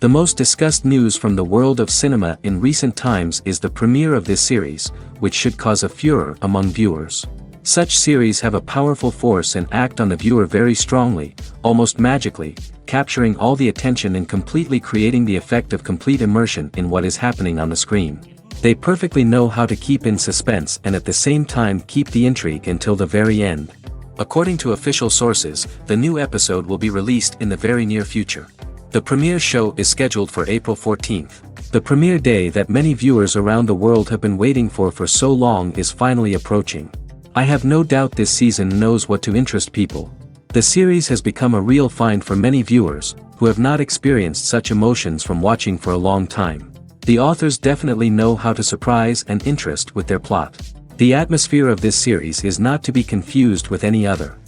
The most discussed news from the world of cinema in recent times is the premiere of this series, which should cause a furor among viewers. Such series have a powerful force and act on the viewer very strongly, almost magically, capturing all the attention and completely creating the effect of complete immersion in what is happening on the screen. They perfectly know how to keep in suspense and at the same time keep the intrigue until the very end. According to official sources, the new episode will be released in the very near future. The premiere show is scheduled for April 14th. The premiere day that many viewers around the world have been waiting for so long is finally approaching. I have no doubt this season knows what to interest people. The series has become a real find for many viewers, who have not experienced such emotions from watching for a long time. The authors definitely know how to surprise and interest with their plot. The atmosphere of this series is not to be confused with any other.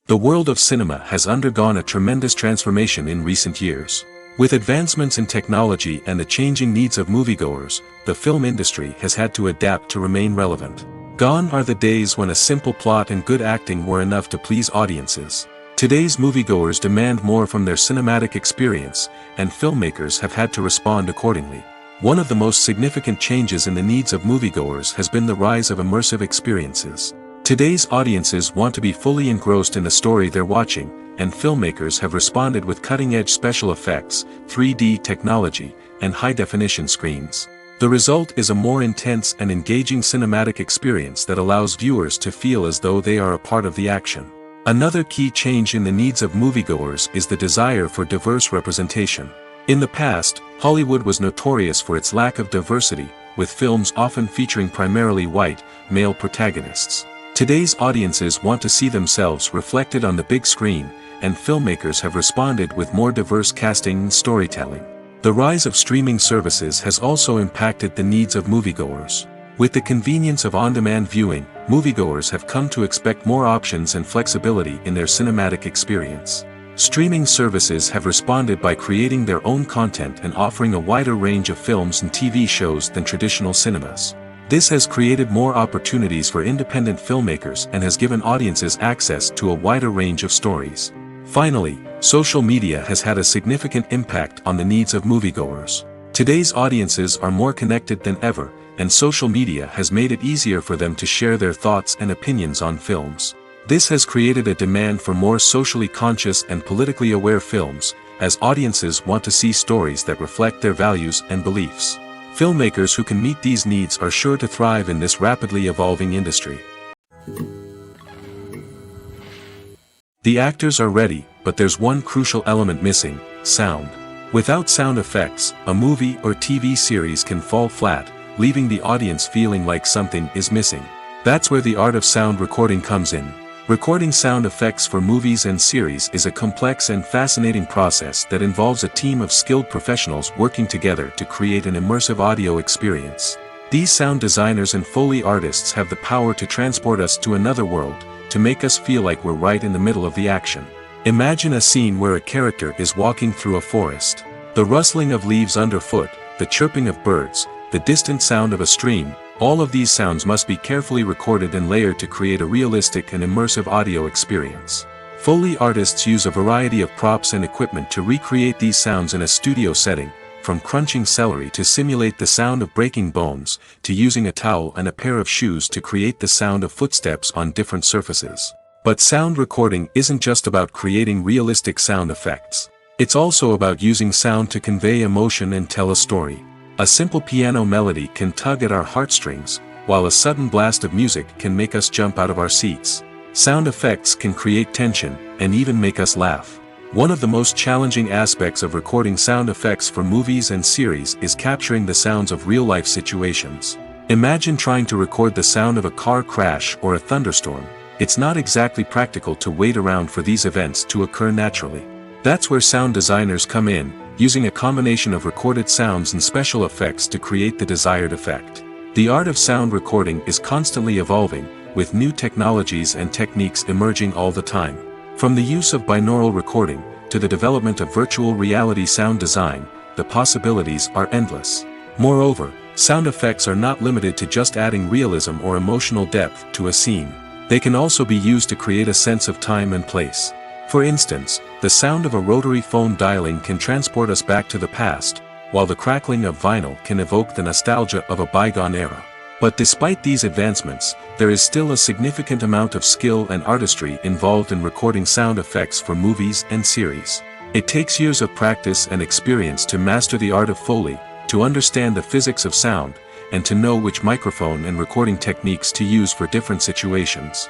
The world of cinema has undergone a tremendous transformation in recent years. With advancements in technology and the changing needs of moviegoers, the film industry has had to adapt to remain relevant. Gone are the days when a simple plot and good acting were enough to please audiences. Today's moviegoers demand more from their cinematic experience, and filmmakers have had to respond accordingly. One of the most significant changes in the needs of moviegoers has been the rise of immersive experiences. Today's audiences want to be fully engrossed in the story they're watching, and filmmakers have responded with cutting-edge special effects, 3D technology, and high-definition screens. The result is a more intense and engaging cinematic experience that allows viewers to feel as though they are a part of the action. Another key change in the needs of moviegoers is the desire for diverse representation. In the past, Hollywood was notorious for its lack of diversity, with films often featuring primarily white, male protagonists. Today's audiences want to see themselves reflected on the big screen, and filmmakers have responded with more diverse casting and storytelling. The rise of streaming services has also impacted the needs of moviegoers. With the convenience of on-demand viewing, moviegoers have come to expect more options and flexibility in their cinematic experience. Streaming services have responded by creating their own content and offering a wider range of films and TV shows than traditional cinemas. This has created more opportunities for independent filmmakers and has given audiences access to a wider range of stories. Finally, social media has had a significant impact on the needs of moviegoers. Today's audiences are more connected than ever, and social media has made it easier for them to share their thoughts and opinions on films. This has created a demand for more socially conscious and politically aware films, as audiences want to see stories that reflect their values and beliefs. Filmmakers who can meet these needs are sure to thrive in this rapidly evolving industry. The actors are ready, but there's one crucial element missing: sound. Without sound effects, a movie or TV series can fall flat, leaving the audience feeling like something is missing. That's where the art of sound recording comes in. Recording sound effects for movies and series is a complex and fascinating process that involves a team of skilled professionals working together to create an immersive audio experience. These sound designers and Foley artists have the power to transport us to another world, to make us feel like we're right in the middle of the action. Imagine a scene where a character is walking through a forest. The rustling of leaves underfoot, the chirping of birds, the distant sound of a stream, all of these sounds must be carefully recorded and layered to create a realistic and immersive audio experience. Foley artists use a variety of props and equipment to recreate these sounds in a studio setting, from crunching celery to simulate the sound of breaking bones, to using a towel and a pair of shoes to create the sound of footsteps on different surfaces. But sound recording isn't just about creating realistic sound effects. It's also about using sound to convey emotion and tell a story. A simple piano melody can tug at our heartstrings, while a sudden blast of music can make us jump out of our seats. Sound effects can create tension, and even make us laugh. One of the most challenging aspects of recording sound effects for movies and series is capturing the sounds of real-life situations. Imagine trying to record the sound of a car crash or a thunderstorm. It's not exactly practical to wait around for these events to occur naturally. That's where sound designers come in, using a combination of recorded sounds and special effects to create the desired effect. The art of sound recording is constantly evolving, with new technologies and techniques emerging all the time. From the use of binaural recording, to the development of virtual reality sound design, the possibilities are endless. Moreover, sound effects are not limited to just adding realism or emotional depth to a scene. They can also be used to create a sense of time and place. For instance, the sound of a rotary phone dialing can transport us back to the past, while the crackling of vinyl can evoke the nostalgia of a bygone era. But despite these advancements, there is still a significant amount of skill and artistry involved in recording sound effects for movies and series. It takes years of practice and experience to master the art of Foley, to understand the physics of sound, and to know which microphone and recording techniques to use for different situations.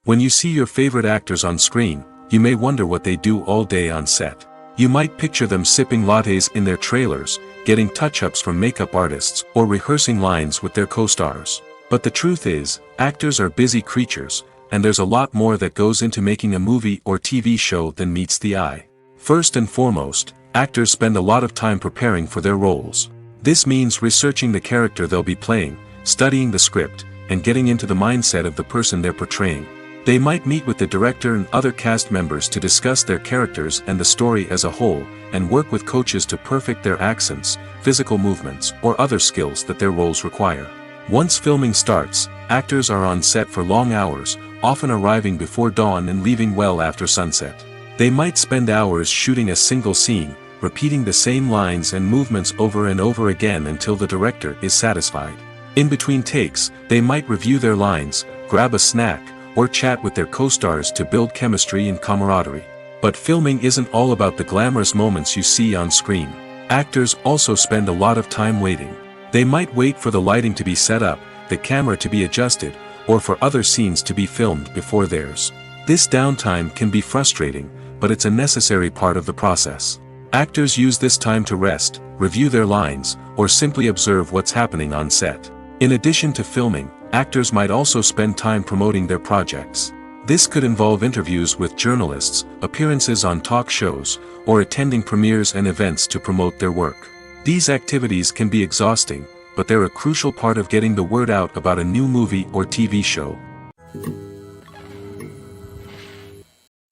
When you see your favorite actors on screen, you may wonder what they do all day on set. You might picture them sipping lattes in their trailers, getting touch-ups from makeup artists, or rehearsing lines with their co-stars. But the truth is, actors are busy creatures, and there's a lot more that goes into making a movie or TV show than meets the eye. First and foremost, actors spend a lot of time preparing for their roles. This means researching the character they'll be playing, studying the script, and getting into the mindset of the person they're portraying. They might meet with the director and other cast members to discuss their characters and the story as a whole, and work with coaches to perfect their accents, physical movements, or other skills that their roles require. Once filming starts, actors are on set for long hours, often arriving before dawn and leaving well after sunset. They might spend hours shooting a single scene, repeating the same lines and movements over and over again until the director is satisfied. In between takes, they might review their lines, grab a snack, or chat with their co-stars to build chemistry and camaraderie. But filming isn't all about the glamorous moments you see on screen. Actors also spend a lot of time waiting. They might wait for the lighting to be set up, the camera to be adjusted, or for other scenes to be filmed before theirs. This downtime can be frustrating, but it's a necessary part of the process. Actors use this time to rest, review their lines, or simply observe what's happening on set. In addition to filming, actors might also spend time promoting their projects. This could involve interviews with journalists, appearances on talk shows, or attending premieres and events to promote their work. These activities can be exhausting, but they're a crucial part of getting the word out about a new movie or TV show.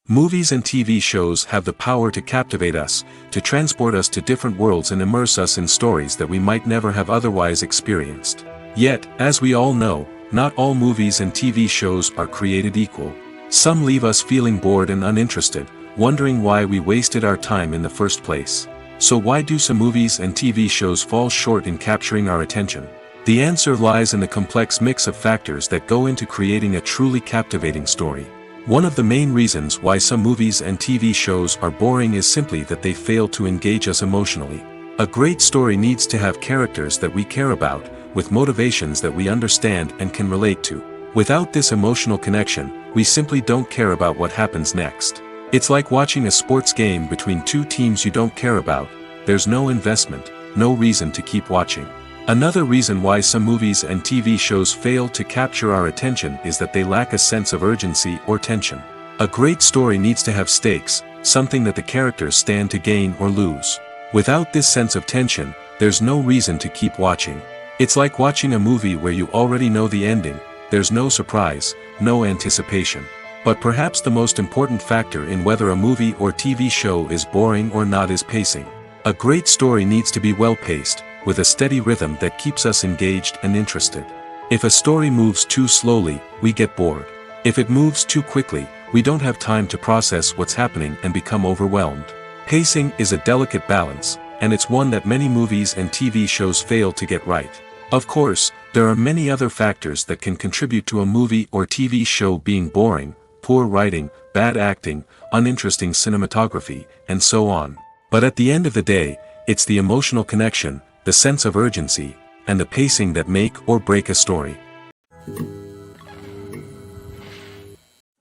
Movies and TV shows have the power to captivate us, to transport us to different worlds and immerse us in stories that we might never have otherwise experienced. Yet, as we all know, not all movies and TV shows are created equal. Some leave us feeling bored and uninterested, wondering why we wasted our time in the first place. So why do some movies and TV shows fall short in capturing our attention? The answer lies in the complex mix of factors that go into creating a truly captivating story. One of the main reasons why some movies and TV shows are boring is simply that they fail to engage us emotionally. A great story needs to have characters that we care about, with motivations that we understand and can relate to. Without this emotional connection, we simply don't care about what happens next. It's like watching a sports game between two teams you don't care about. There's no investment, no reason to keep watching. Another reason why some movies and TV shows fail to capture our attention is that they lack a sense of urgency or tension. A great story needs to have stakes, something that the characters stand to gain or lose. Without this sense of tension, there's no reason to keep watching. It's like watching a movie where you already know the ending. There's no surprise, no anticipation. But perhaps the most important factor in whether a movie or TV show is boring or not is pacing. A great story needs to be well-paced, with a steady rhythm that keeps us engaged and interested. If a story moves too slowly, we get bored. If it moves too quickly, we don't have time to process what's happening and become overwhelmed. Pacing is a delicate balance, and it's one that many movies and TV shows fail to get right. Of course, there are many other factors that can contribute to a movie or TV show being boring: poor writing, bad acting, uninteresting cinematography, and so on. But at the end of the day, it's the emotional connection, the sense of urgency, and the pacing that make or break a story.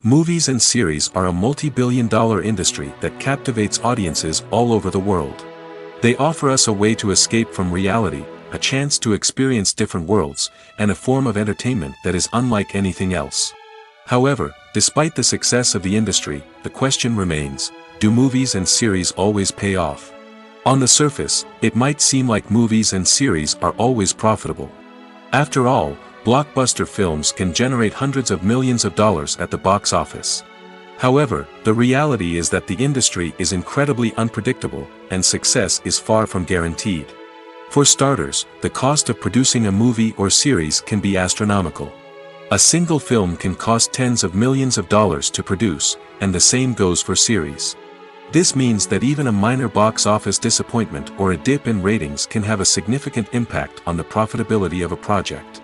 Movies and series are a multi-billion-dollar industry that captivates audiences all over the world. They offer us a way to escape from reality, a chance to experience different worlds, and a form of entertainment that is unlike anything else. However, despite the success of the industry, the question remains: do movies and series always pay off? On the surface, it might seem like movies and series are always profitable. After all, blockbuster films can generate hundreds of millions of dollars at the box office. However, the reality is that the industry is incredibly unpredictable, and success is far from guaranteed. For starters, the cost of producing a movie or series can be astronomical. A single film can cost tens of millions of dollars to produce, and the same goes for series. This means that even a minor box office disappointment or a dip in ratings can have a significant impact on the profitability of a project.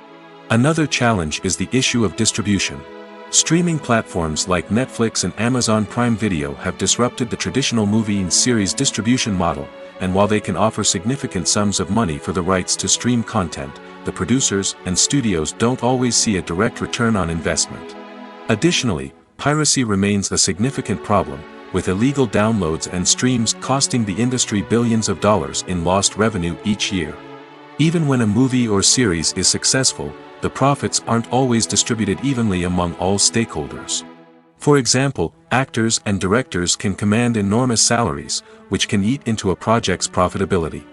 Another challenge is the issue of distribution. Streaming platforms like Netflix and Amazon Prime Video have disrupted the traditional movie and series distribution model, and while they can offer significant sums of money for the rights to stream content, the producers and studios don't always see a direct return on investment. Additionally, piracy remains a significant problem, with illegal downloads and streams costing the industry billions of dollars in lost revenue each year. Even when a movie or series is successful, the profits aren't always distributed evenly among all stakeholders. For example, actors and directors can command enormous salaries, which can eat into a project's profitability.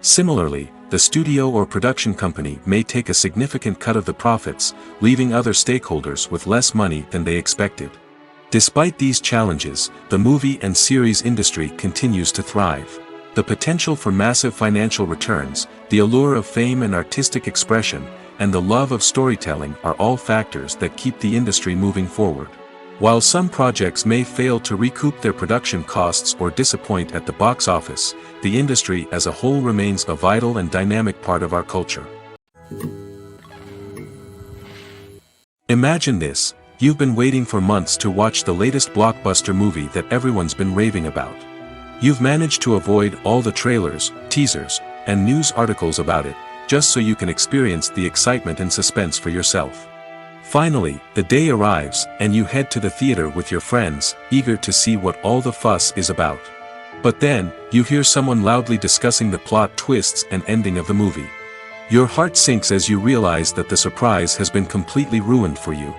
Similarly, the studio or production company may take a significant cut of the profits, leaving other stakeholders with less money than they expected. Despite these challenges, the movie and series industry continues to thrive. The potential for massive financial returns, the allure of fame and artistic expression, and the love of storytelling are all factors that keep the industry moving forward. While some projects may fail to recoup their production costs or disappoint at the box office, the industry as a whole remains a vital and dynamic part of our culture. Imagine this. You've been waiting for months to watch the latest blockbuster movie that everyone's been raving about. You've managed to avoid all the trailers, teasers, and news articles about it, just so you can experience the excitement and suspense for yourself. Finally, the day arrives, and you head to the theater with your friends, eager to see what all the fuss is about. But then, you hear someone loudly discussing the plot twists and ending of the movie. Your heart sinks as you realize that the surprise has been completely ruined for you.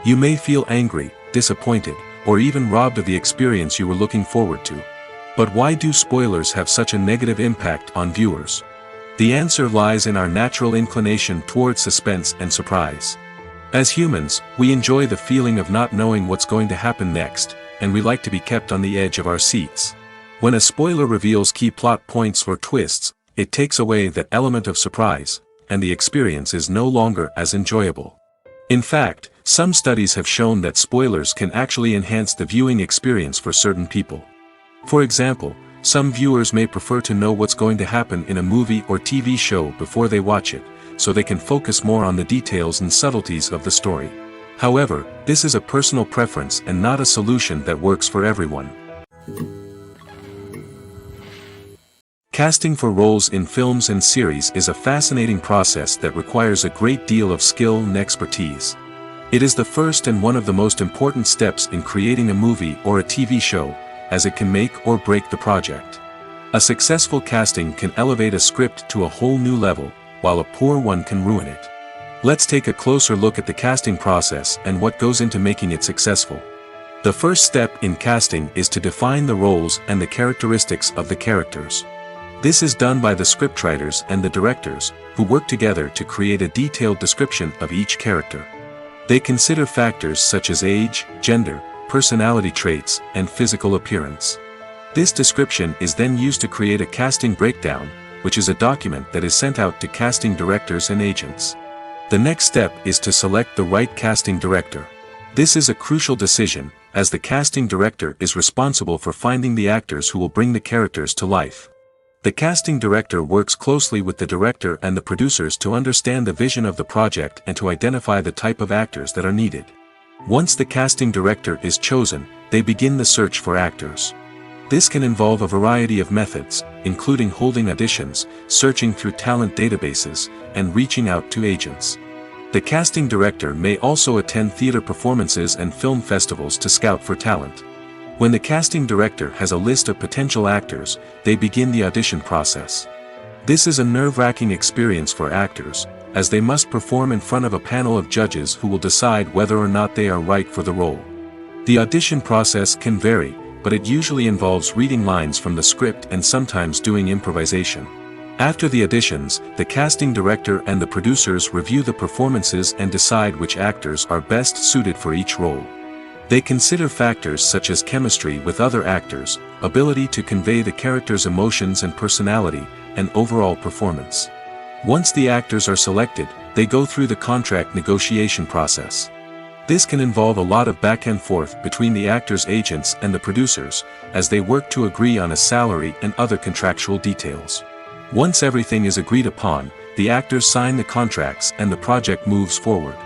You may feel angry, disappointed, or even robbed of the experience you were looking forward to. But why do spoilers have such a negative impact on viewers? The answer lies in our natural inclination towards suspense and surprise. As humans, we enjoy the feeling of not knowing what's going to happen next, and we like to be kept on the edge of our seats. When a spoiler reveals key plot points or twists, it takes away that element of surprise, and the experience is no longer as enjoyable. In fact, some studies have shown that spoilers can actually enhance the viewing experience for certain people. For example, some viewers may prefer to know what's going to happen in a movie or TV show before they watch it, so they can focus more on the details and subtleties of the story. However, this is a personal preference and not a solution that works for everyone. Casting for roles in films and series is a fascinating process that requires a great deal of skill and expertise. It is the first and one of the most important steps in creating a movie or a TV show, as it can make or break the project. A successful casting can elevate a script to a whole new level, while a poor one can ruin it. Let's take a closer look at the casting process and what goes into making it successful. The first step in casting is to define the roles and the characteristics of the characters. This is done by the scriptwriters and the directors, who work together to create a detailed description of each character. They consider factors such as age, gender, personality traits, and physical appearance. This description is then used to create a casting breakdown, which is a document that is sent out to casting directors and agents. The next step is to select the right casting director. This is a crucial decision, as the casting director is responsible for finding the actors who will bring the characters to life. The casting director works closely with the director and the producers to understand the vision of the project and to identify the type of actors that are needed. Once the casting director is chosen, they begin the search for actors. This can involve a variety of methods, including holding auditions, searching through talent databases, and reaching out to agents. The casting director may also attend theater performances and film festivals to scout for talent. When the casting director has a list of potential actors, they begin the audition process. This is a nerve-wracking experience for actors, as they must perform in front of a panel of judges who will decide whether or not they are right for the role. The audition process can vary, but it usually involves reading lines from the script and sometimes doing improvisation. After the auditions, the casting director and the producers review the performances and decide which actors are best suited for each role. They consider factors such as chemistry with other actors, ability to convey the character's emotions and personality, and overall performance. Once the actors are selected, they go through the contract negotiation process. This can involve a lot of back and forth between the actors' agents and the producers, as they work to agree on a salary and other contractual details. Once everything is agreed upon, the actors sign the contracts and the project moves forward.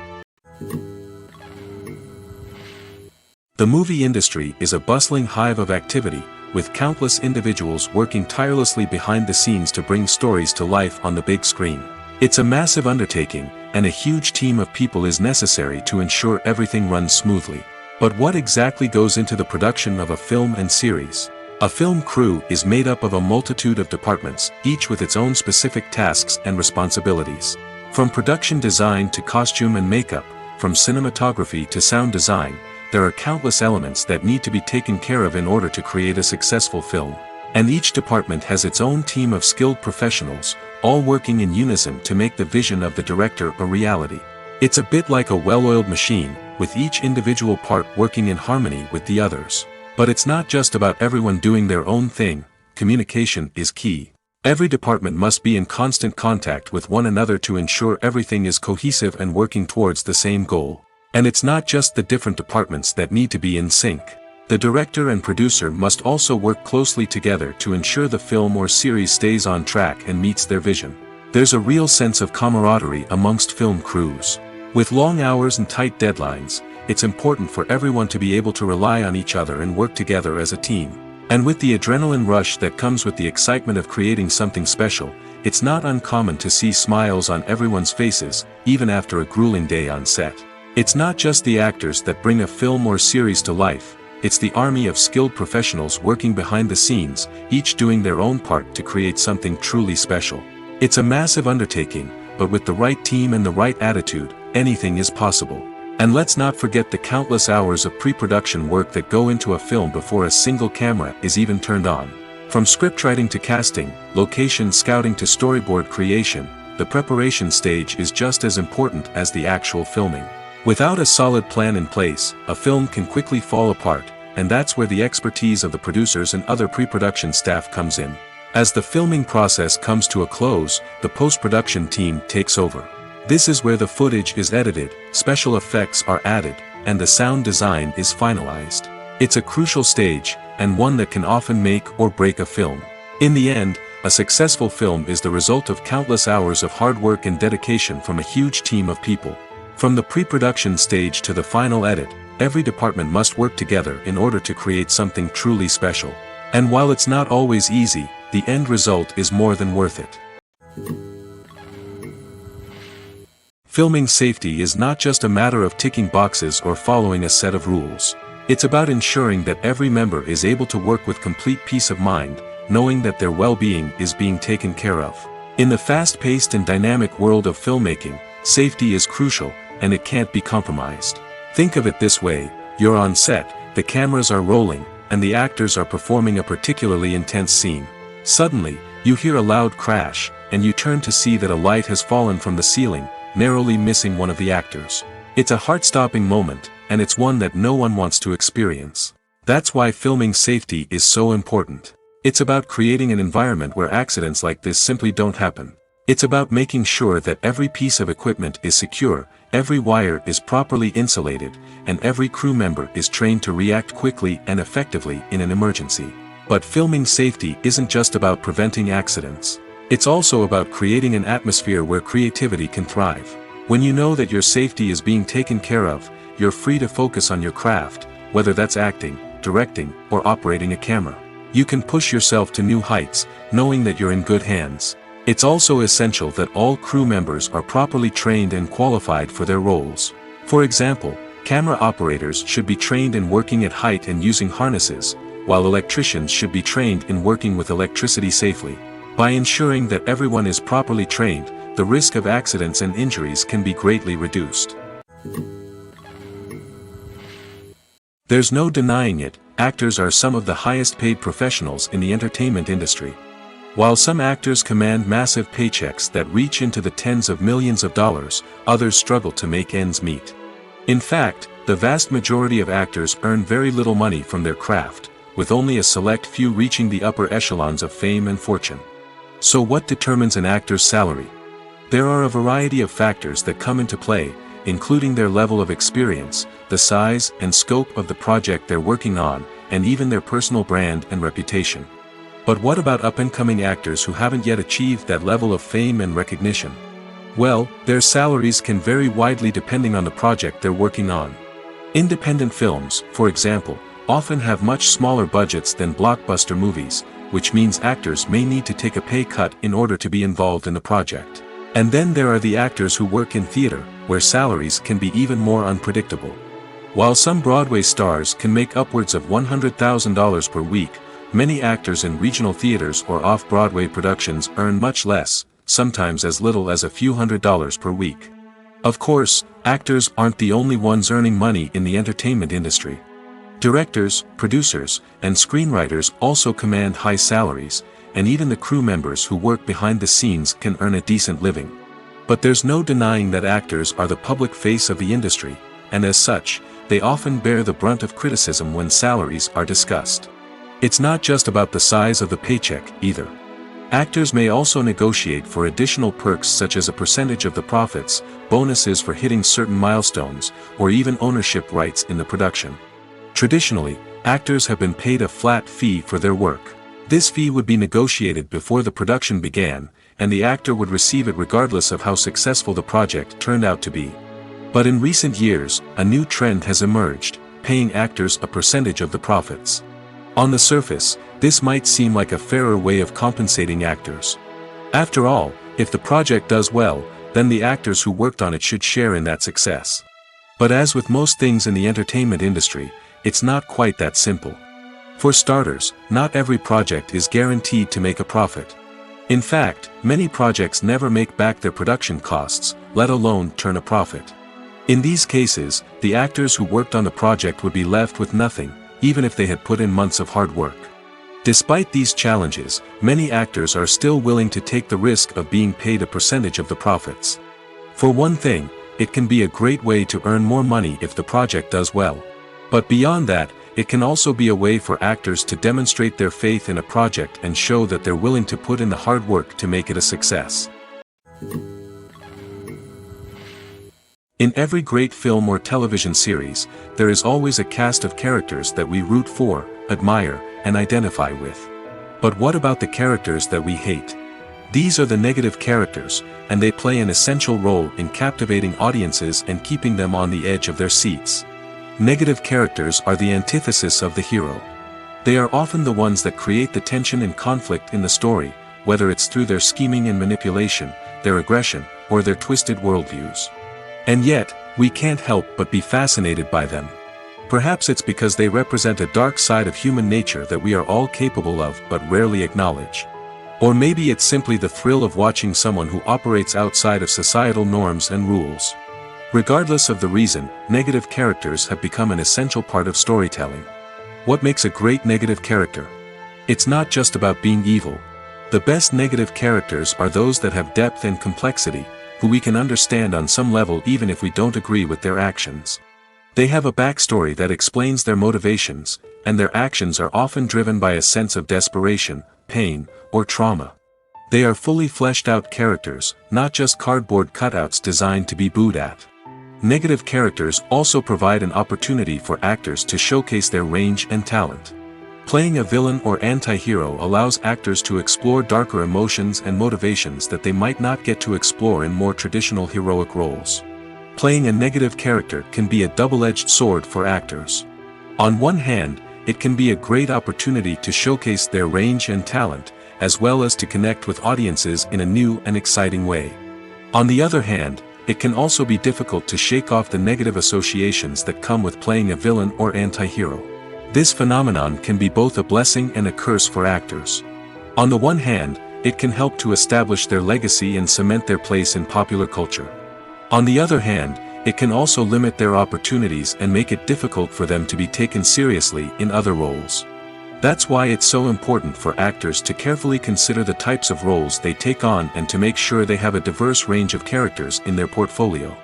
The movie industry is a bustling hive of activity, with countless individuals working tirelessly behind the scenes to bring stories to life on the big screen. It's a massive undertaking, and a huge team of people is necessary to ensure everything runs smoothly. But what exactly goes into the production of a film and series? A film crew is made up of a multitude of departments, each with its own specific tasks and responsibilities. From production design to costume and makeup, from cinematography to sound design, there are countless elements that need to be taken care of in order to create a successful film. And each department has its own team of skilled professionals, all working in unison to make the vision of the director a reality. It's a bit like a well-oiled machine, with each individual part working in harmony with the others. But it's not just about everyone doing their own thing. Communication is key. Every department must be in constant contact with one another to ensure everything is cohesive and working towards the same goal. And it's not just the different departments that need to be in sync. The director and producer must also work closely together to ensure the film or series stays on track and meets their vision. There's a real sense of camaraderie amongst film crews. With long hours and tight deadlines, it's important for everyone to be able to rely on each other and work together as a team. And with the adrenaline rush that comes with the excitement of creating something special, it's not uncommon to see smiles on everyone's faces, even after a grueling day on set. It's not just the actors that bring a film or series to life, it's the army of skilled professionals working behind the scenes, each doing their own part to create something truly special. It's a massive undertaking, but with the right team and the right attitude, anything is possible. And let's not forget the countless hours of pre-production work that go into a film before a single camera is even turned on. From scriptwriting to casting, location scouting to storyboard creation, the preparation stage is just as important as the actual filming. Without a solid plan in place, a film can quickly fall apart, and that's where the expertise of the producers and other pre-production staff comes in. As the filming process comes to a close, the post-production team takes over. This is where the footage is edited, special effects are added, and the sound design is finalized. It's a crucial stage, and one that can often make or break a film. In the end, a successful film is the result of countless hours of hard work and dedication from a huge team of people. From the pre-production stage to the final edit, every department must work together in order to create something truly special. And while it's not always easy, the end result is more than worth it. Filming safety is not just a matter of ticking boxes or following a set of rules. It's about ensuring that every member is able to work with complete peace of mind, knowing that their well-being is being taken care of. In the fast-paced and dynamic world of filmmaking, safety is crucial, and it can't be compromised. Think of it this way: you're on set, the cameras are rolling, and the actors are performing a particularly intense scene. Suddenly, you hear a loud crash, and you turn to see that a light has fallen from the ceiling, narrowly missing one of the actors. It's a heart-stopping moment, and it's one that no one wants to experience. That's why filming safety is so important. It's about creating an environment where accidents like this simply don't happen. It's about making sure that every piece of equipment is secure, every wire is properly insulated, and every crew member is trained to react quickly and effectively in an emergency. But filming safety isn't just about preventing accidents. It's also about creating an atmosphere where creativity can thrive. When you know that your safety is being taken care of, you're free to focus on your craft, whether that's acting, directing, or operating a camera. You can push yourself to new heights, knowing that you're in good hands. It's also essential that all crew members are properly trained and qualified for their roles. For example, camera operators should be trained in working at height and using harnesses, while electricians should be trained in working with electricity safely. By ensuring that everyone is properly trained, the risk of accidents and injuries can be greatly reduced. There's no denying it, actors are some of the highest paid professionals in the entertainment industry. While some actors command massive paychecks that reach into the tens of millions of dollars, others struggle to make ends meet. In fact, the vast majority of actors earn very little money from their craft, with only a select few reaching the upper echelons of fame and fortune. So what determines an actor's salary? There are a variety of factors that come into play, including their level of experience, the size and scope of the project they're working on, and even their personal brand and reputation. But what about up-and-coming actors who haven't yet achieved that level of fame and recognition? Well, their salaries can vary widely depending on the project they're working on. Independent films, for example, often have much smaller budgets than blockbuster movies, which means actors may need to take a pay cut in order to be involved in the project. And then there are the actors who work in theater, where salaries can be even more unpredictable. While some Broadway stars can make upwards of $100,000 per week, many actors in regional theaters or off-Broadway productions earn much less, sometimes as little as a few $100s per week. Of course, actors aren't the only ones earning money in the entertainment industry. Directors, producers, and screenwriters also command high salaries, and even the crew members who work behind the scenes can earn a decent living. But there's no denying that actors are the public face of the industry, and as such, they often bear the brunt of criticism when salaries are discussed. It's not just about the size of the paycheck, either. Actors may also negotiate for additional perks such as a percentage of the profits, bonuses for hitting certain milestones, or even ownership rights in the production. Traditionally, actors have been paid a flat fee for their work. This fee would be negotiated before the production began, and the actor would receive it regardless of how successful the project turned out to be. But in recent years, a new trend has emerged, paying actors a percentage of the profits. On the surface, this might seem like a fairer way of compensating actors. After all, if the project does well, then the actors who worked on it should share in that success. But as with most things in the entertainment industry, it's not quite that simple. For starters, not every project is guaranteed to make a profit. In fact, many projects never make back their production costs, let alone turn a profit. In these cases, the actors who worked on the project would be left with nothing, even if they had put in months of hard work. Despite these challenges, many actors are still willing to take the risk of being paid a percentage of the profits. For one thing, it can be a great way to earn more money if the project does well. But beyond that, it can also be a way for actors to demonstrate their faith in a project and show that they're willing to put in the hard work to make it a success. In every great film or television series, there is always a cast of characters that we root for, admire, and identify with. But what about the characters that we hate? These are the negative characters, and they play an essential role in captivating audiences and keeping them on the edge of their seats. Negative characters are the antithesis of the hero. They are often the ones that create the tension and conflict in the story, whether it's through their scheming and manipulation, their aggression, or their twisted worldviews. And yet, we can't help but be fascinated by them. Perhaps it's because they represent a dark side of human nature that we are all capable of but rarely acknowledge. Or maybe it's simply the thrill of watching someone who operates outside of societal norms and rules. Regardless of the reason, negative characters have become an essential part of storytelling. What makes a great negative character? It's not just about being evil. The best negative characters are those that have depth and complexity, who we can understand on some level even if we don't agree with their actions. They have a backstory that explains their motivations, and their actions are often driven by a sense of desperation, pain, or trauma. They are fully fleshed out characters, not just cardboard cutouts designed to be booed at. Negative characters also provide an opportunity for actors to showcase their range and talent. Playing a villain or anti-hero allows actors to explore darker emotions and motivations that they might not get to explore in more traditional heroic roles. Playing a negative character can be a double-edged sword for actors. On one hand, it can be a great opportunity to showcase their range and talent, as well as to connect with audiences in a new and exciting way. On the other hand, it can also be difficult to shake off the negative associations that come with playing a villain or anti-hero. This phenomenon can be both a blessing and a curse for actors. On the one hand, it can help to establish their legacy and cement their place in popular culture. On the other hand, it can also limit their opportunities and make it difficult for them to be taken seriously in other roles. That's why it's so important for actors to carefully consider the types of roles they take on and to make sure they have a diverse range of characters in their portfolio.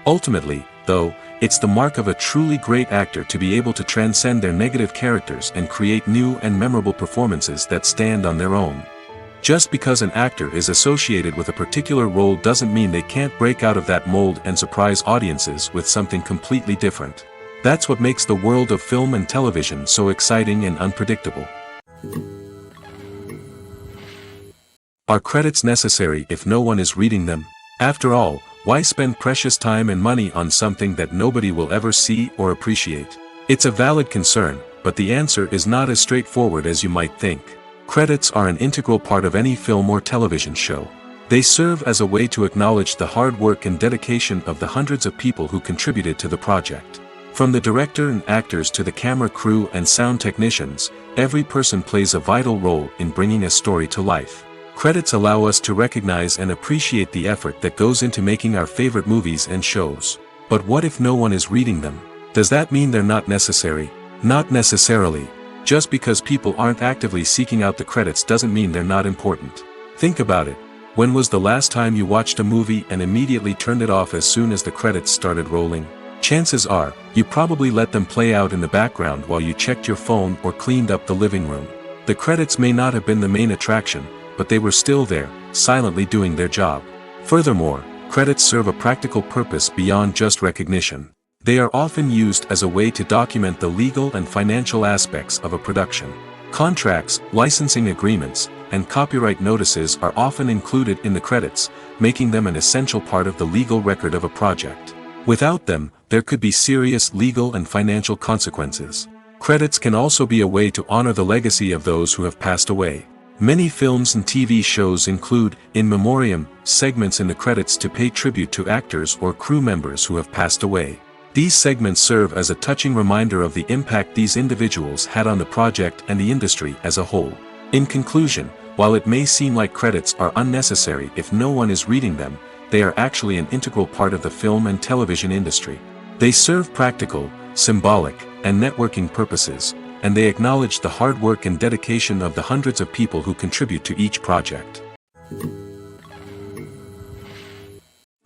Ultimately, though, it's the mark of a truly great actor to be able to transcend their negative characters and create new and memorable performances that stand on their own. Just because an actor is associated with a particular role doesn't mean they can't break out of that mold and surprise audiences with something completely different. That's what makes the world of film and television so exciting and unpredictable. Are credits necessary if no one is reading them? After all, why spend precious time and money on something that nobody will ever see or appreciate? It's a valid concern, but the answer is not as straightforward as you might think. Credits are an integral part of any film or television show. They serve as a way to acknowledge the hard work and dedication of the hundreds of people who contributed to the project. From the director and actors to the camera crew and sound technicians, every person plays a vital role in bringing a story to life. Credits allow us to recognize and appreciate the effort that goes into making our favorite movies and shows. But what if no one is reading them? Does that mean they're not necessary? Not necessarily. Just because people aren't actively seeking out the credits doesn't mean they're not important. Think about it. When was the last time you watched a movie and immediately turned it off as soon as the credits started rolling? Chances are, you probably let them play out in the background while you checked your phone or cleaned up the living room. The credits may not have been the main attraction, but they were still there, silently doing their job. Furthermore, credits serve a practical purpose beyond just recognition. They are often used as a way to document the legal and financial aspects of a production. Contracts, licensing agreements, and copyright notices are often included in the credits, making them an essential part of the legal record of a project. Without them, there could be serious legal and financial consequences. Credits can also be a way to honor the legacy of those who have passed away. Many films and TV shows include, in memoriam, segments in the credits to pay tribute to actors or crew members who have passed away. These segments serve as a touching reminder of the impact these individuals had on the project and the industry as a whole. In conclusion, while it may seem like credits are unnecessary if no one is reading them, they are actually an integral part of the film and television industry. They serve practical, symbolic, and networking purposes, and they acknowledge the hard work and dedication of the hundreds of people who contribute to each project.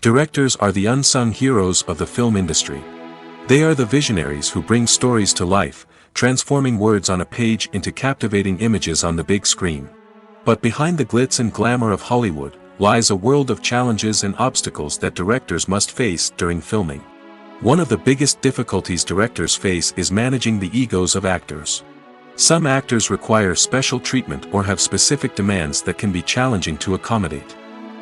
Directors are the unsung heroes of the film industry. They are the visionaries who bring stories to life, transforming words on a page into captivating images on the big screen. But behind the glitz and glamour of Hollywood, lies a world of challenges and obstacles that directors must face during filming. One of the biggest difficulties directors face is managing the egos of actors. Some actors require special treatment or have specific demands that can be challenging to accommodate.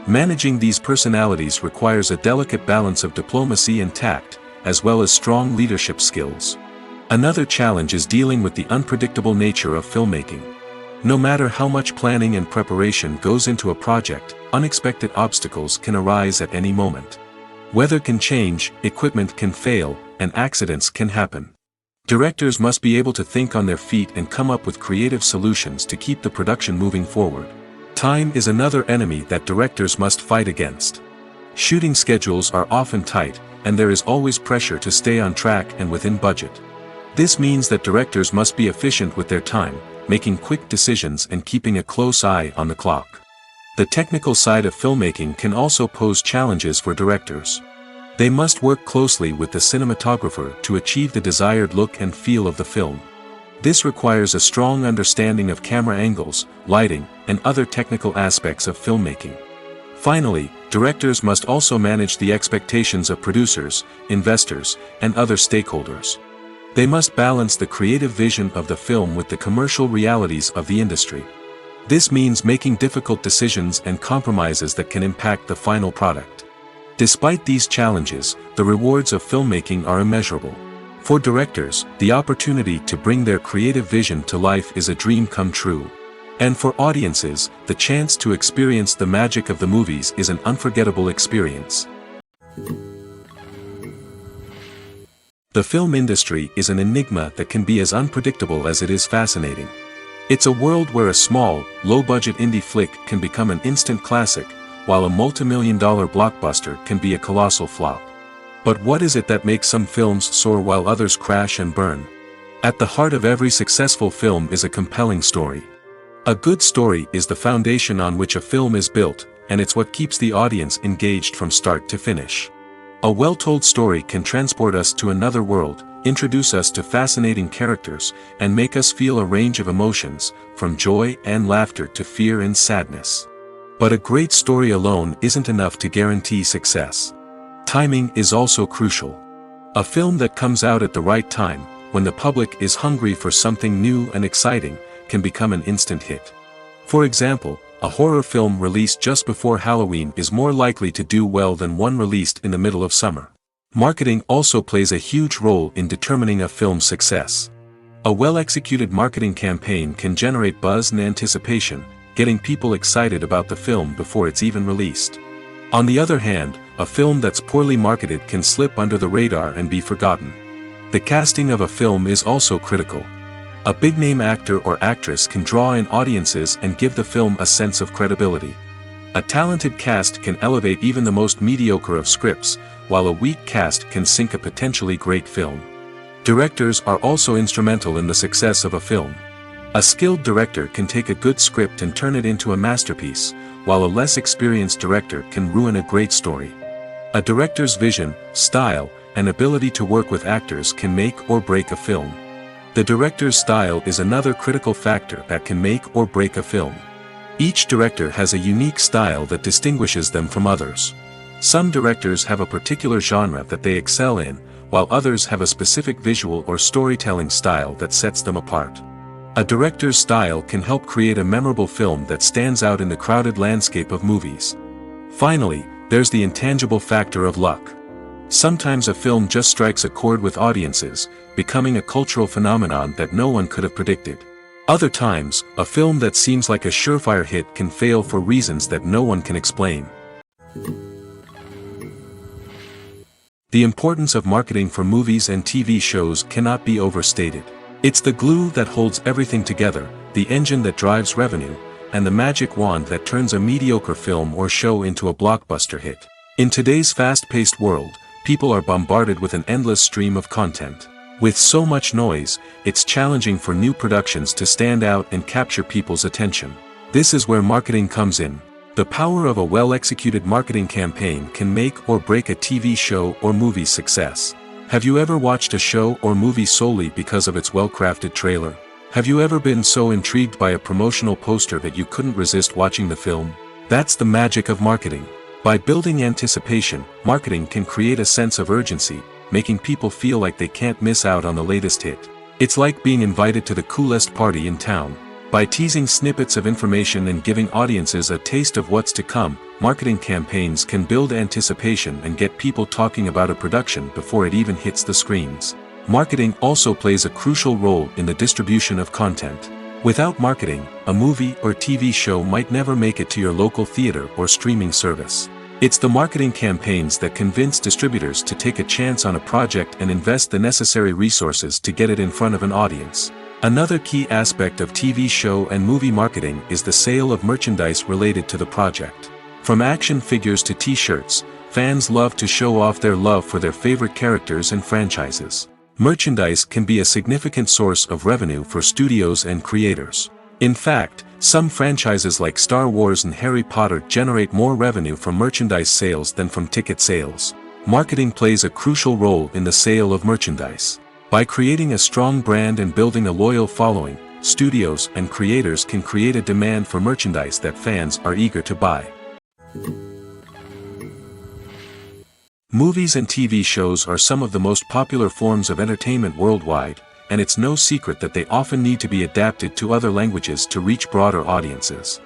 Managing these personalities requires a delicate balance of diplomacy and tact, as well as strong leadership skills. Another challenge is dealing with the unpredictable nature of filmmaking. No matter how much planning and preparation goes into a project, unexpected obstacles can arise at any moment. Weather can change, equipment can fail, and accidents can happen. Directors must be able to think on their feet and come up with creative solutions to keep the production moving forward. Time is another enemy that directors must fight against. Shooting schedules are often tight, and there is always pressure to stay on track and within budget. This means that directors must be efficient with their time, making quick decisions and keeping a close eye on the clock. The technical side of filmmaking can also pose challenges for directors. They must work closely with the cinematographer to achieve the desired look and feel of the film. This requires a strong understanding of camera angles, lighting, and other technical aspects of filmmaking. Finally, directors must also manage the expectations of producers, investors, and other stakeholders. They must balance the creative vision of the film with the commercial realities of the industry. This means making difficult decisions and compromises that can impact the final product. Despite these challenges, the rewards of filmmaking are immeasurable. For directors, the opportunity to bring their creative vision to life is a dream come true. And for audiences, the chance to experience the magic of the movies is an unforgettable experience. The film industry is an enigma that can be as unpredictable as it is fascinating. It's a world where a small, low-budget indie flick can become an instant classic, while a multi-million-dollar blockbuster can be a colossal flop. But what is it that makes some films soar while others crash and burn? At the heart of every successful film is a compelling story. A good story is the foundation on which a film is built, and it's what keeps the audience engaged from start to finish. A well-told story can transport us to another world, introduce us to fascinating characters, and make us feel a range of emotions, from joy and laughter to fear and sadness. But a great story alone isn't enough to guarantee success. Timing is also crucial. A film that comes out at the right time, when the public is hungry for something new and exciting, can become an instant hit. For example, a horror film released just before Halloween is more likely to do well than one released in the middle of summer. Marketing also plays a huge role in determining a film's success. A well-executed marketing campaign can generate buzz and anticipation, getting people excited about the film before it's even released. On the other hand, a film that's poorly marketed can slip under the radar and be forgotten. The casting of a film is also critical. A big-name actor or actress can draw in audiences and give the film a sense of credibility. A talented cast can elevate even the most mediocre of scripts, while a weak cast can sink a potentially great film. Directors are also instrumental in the success of a film. A skilled director can take a good script and turn it into a masterpiece, while a less experienced director can ruin a great story. A director's vision, style, and ability to work with actors can make or break a film. The director's style is another critical factor that can make or break a film. Each director has a unique style that distinguishes them from others. Some directors have a particular genre that they excel in, while others have a specific visual or storytelling style that sets them apart. A director's style can help create a memorable film that stands out in the crowded landscape of movies. Finally, there's the intangible factor of luck. Sometimes a film just strikes a chord with audiences, becoming a cultural phenomenon that no one could have predicted. Other times, a film that seems like a surefire hit can fail for reasons that no one can explain. The importance of marketing for movies and TV shows cannot be overstated. It's the glue that holds everything together, the engine that drives revenue, and the magic wand that turns a mediocre film or show into a blockbuster hit. In today's fast-paced world, people are bombarded with an endless stream of content. With so much noise, it's challenging for new productions to stand out and capture people's attention. This is where marketing comes in. The power of a well-executed marketing campaign can make or break a TV show or movie's success. Have you ever watched a show or movie solely because of its well-crafted trailer? Have you ever been so intrigued by a promotional poster that you couldn't resist watching the film? That's the magic of marketing. By building anticipation, marketing can create a sense of urgency, making people feel like they can't miss out on the latest hit. It's like being invited to the coolest party in town. By teasing snippets of information and giving audiences a taste of what's to come, marketing campaigns can build anticipation and get people talking about a production before it even hits the screens. Marketing also plays a crucial role in the distribution of content. Without marketing, a movie or TV show might never make it to your local theater or streaming service. It's the marketing campaigns that convince distributors to take a chance on a project and invest the necessary resources to get it in front of an audience. Another key aspect of TV show and movie marketing is the sale of merchandise related to the project. From action figures to t-shirts, fans love to show off their love for their favorite characters and franchises. Merchandise can be a significant source of revenue for studios and creators. In fact, some franchises like Star Wars and Harry Potter generate more revenue from merchandise sales than from ticket sales. Marketing plays a crucial role in the sale of merchandise. By creating a strong brand and building a loyal following, studios and creators can create a demand for merchandise that fans are eager to buy. Movies and TV shows are some of the most popular forms of entertainment worldwide, and it's no secret that they often need to be adapted to other languages to reach broader audiences.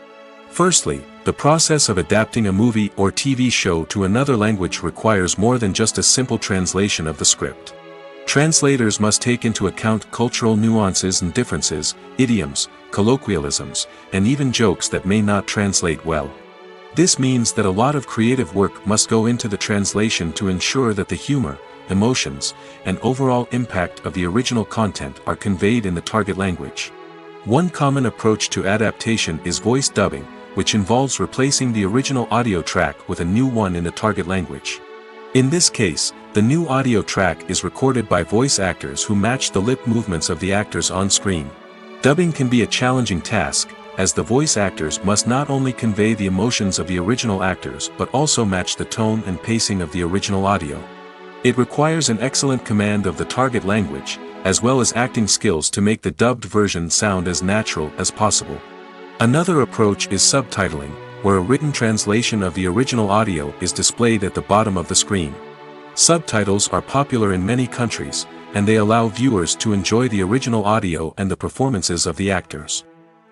Firstly, the process of adapting a movie or TV show to another language requires more than just a simple translation of the script. Translators must take into account cultural nuances and differences, idioms, colloquialisms, and even jokes that may not translate well. This means that a lot of creative work must go into the translation to ensure that the humor, emotions, and overall impact of the original content are conveyed in the target language. One common approach to adaptation is voice dubbing, which involves replacing the original audio track with a new one in the target language. In this case, the new audio track is recorded by voice actors who match the lip movements of the actors on screen. Dubbing can be a challenging task, as the voice actors must not only convey the emotions of the original actors but also match the tone and pacing of the original audio. It requires an excellent command of the target language, as well as acting skills to make the dubbed version sound as natural as possible. Another approach is subtitling, where a written translation of the original audio is displayed at the bottom of the screen. Subtitles are popular in many countries, and they allow viewers to enjoy the original audio and the performances of the actors.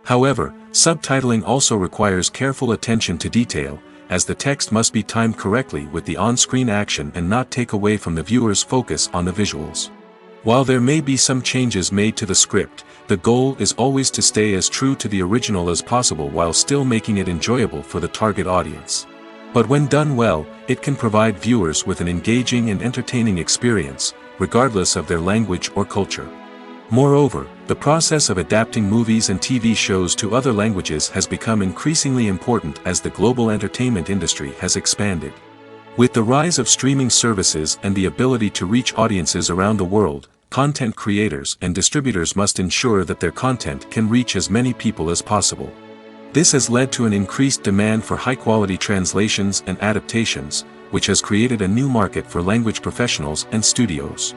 However, subtitling also requires careful attention to detail, as the text must be timed correctly with the on-screen action and not take away from the viewer's focus on the visuals. While there may be some changes made to the script, the goal is always to stay as true to the original as possible while still making it enjoyable for the target audience. But when done well, it can provide viewers with an engaging and entertaining experience, regardless of their language or culture. Moreover, the process of adapting movies and TV shows to other languages has become increasingly important as the global entertainment industry has expanded. With the rise of streaming services and the ability to reach audiences around the world, content creators and distributors must ensure that their content can reach as many people as possible. This has led to an increased demand for high-quality translations and adaptations, which has created a new market for language professionals and studios.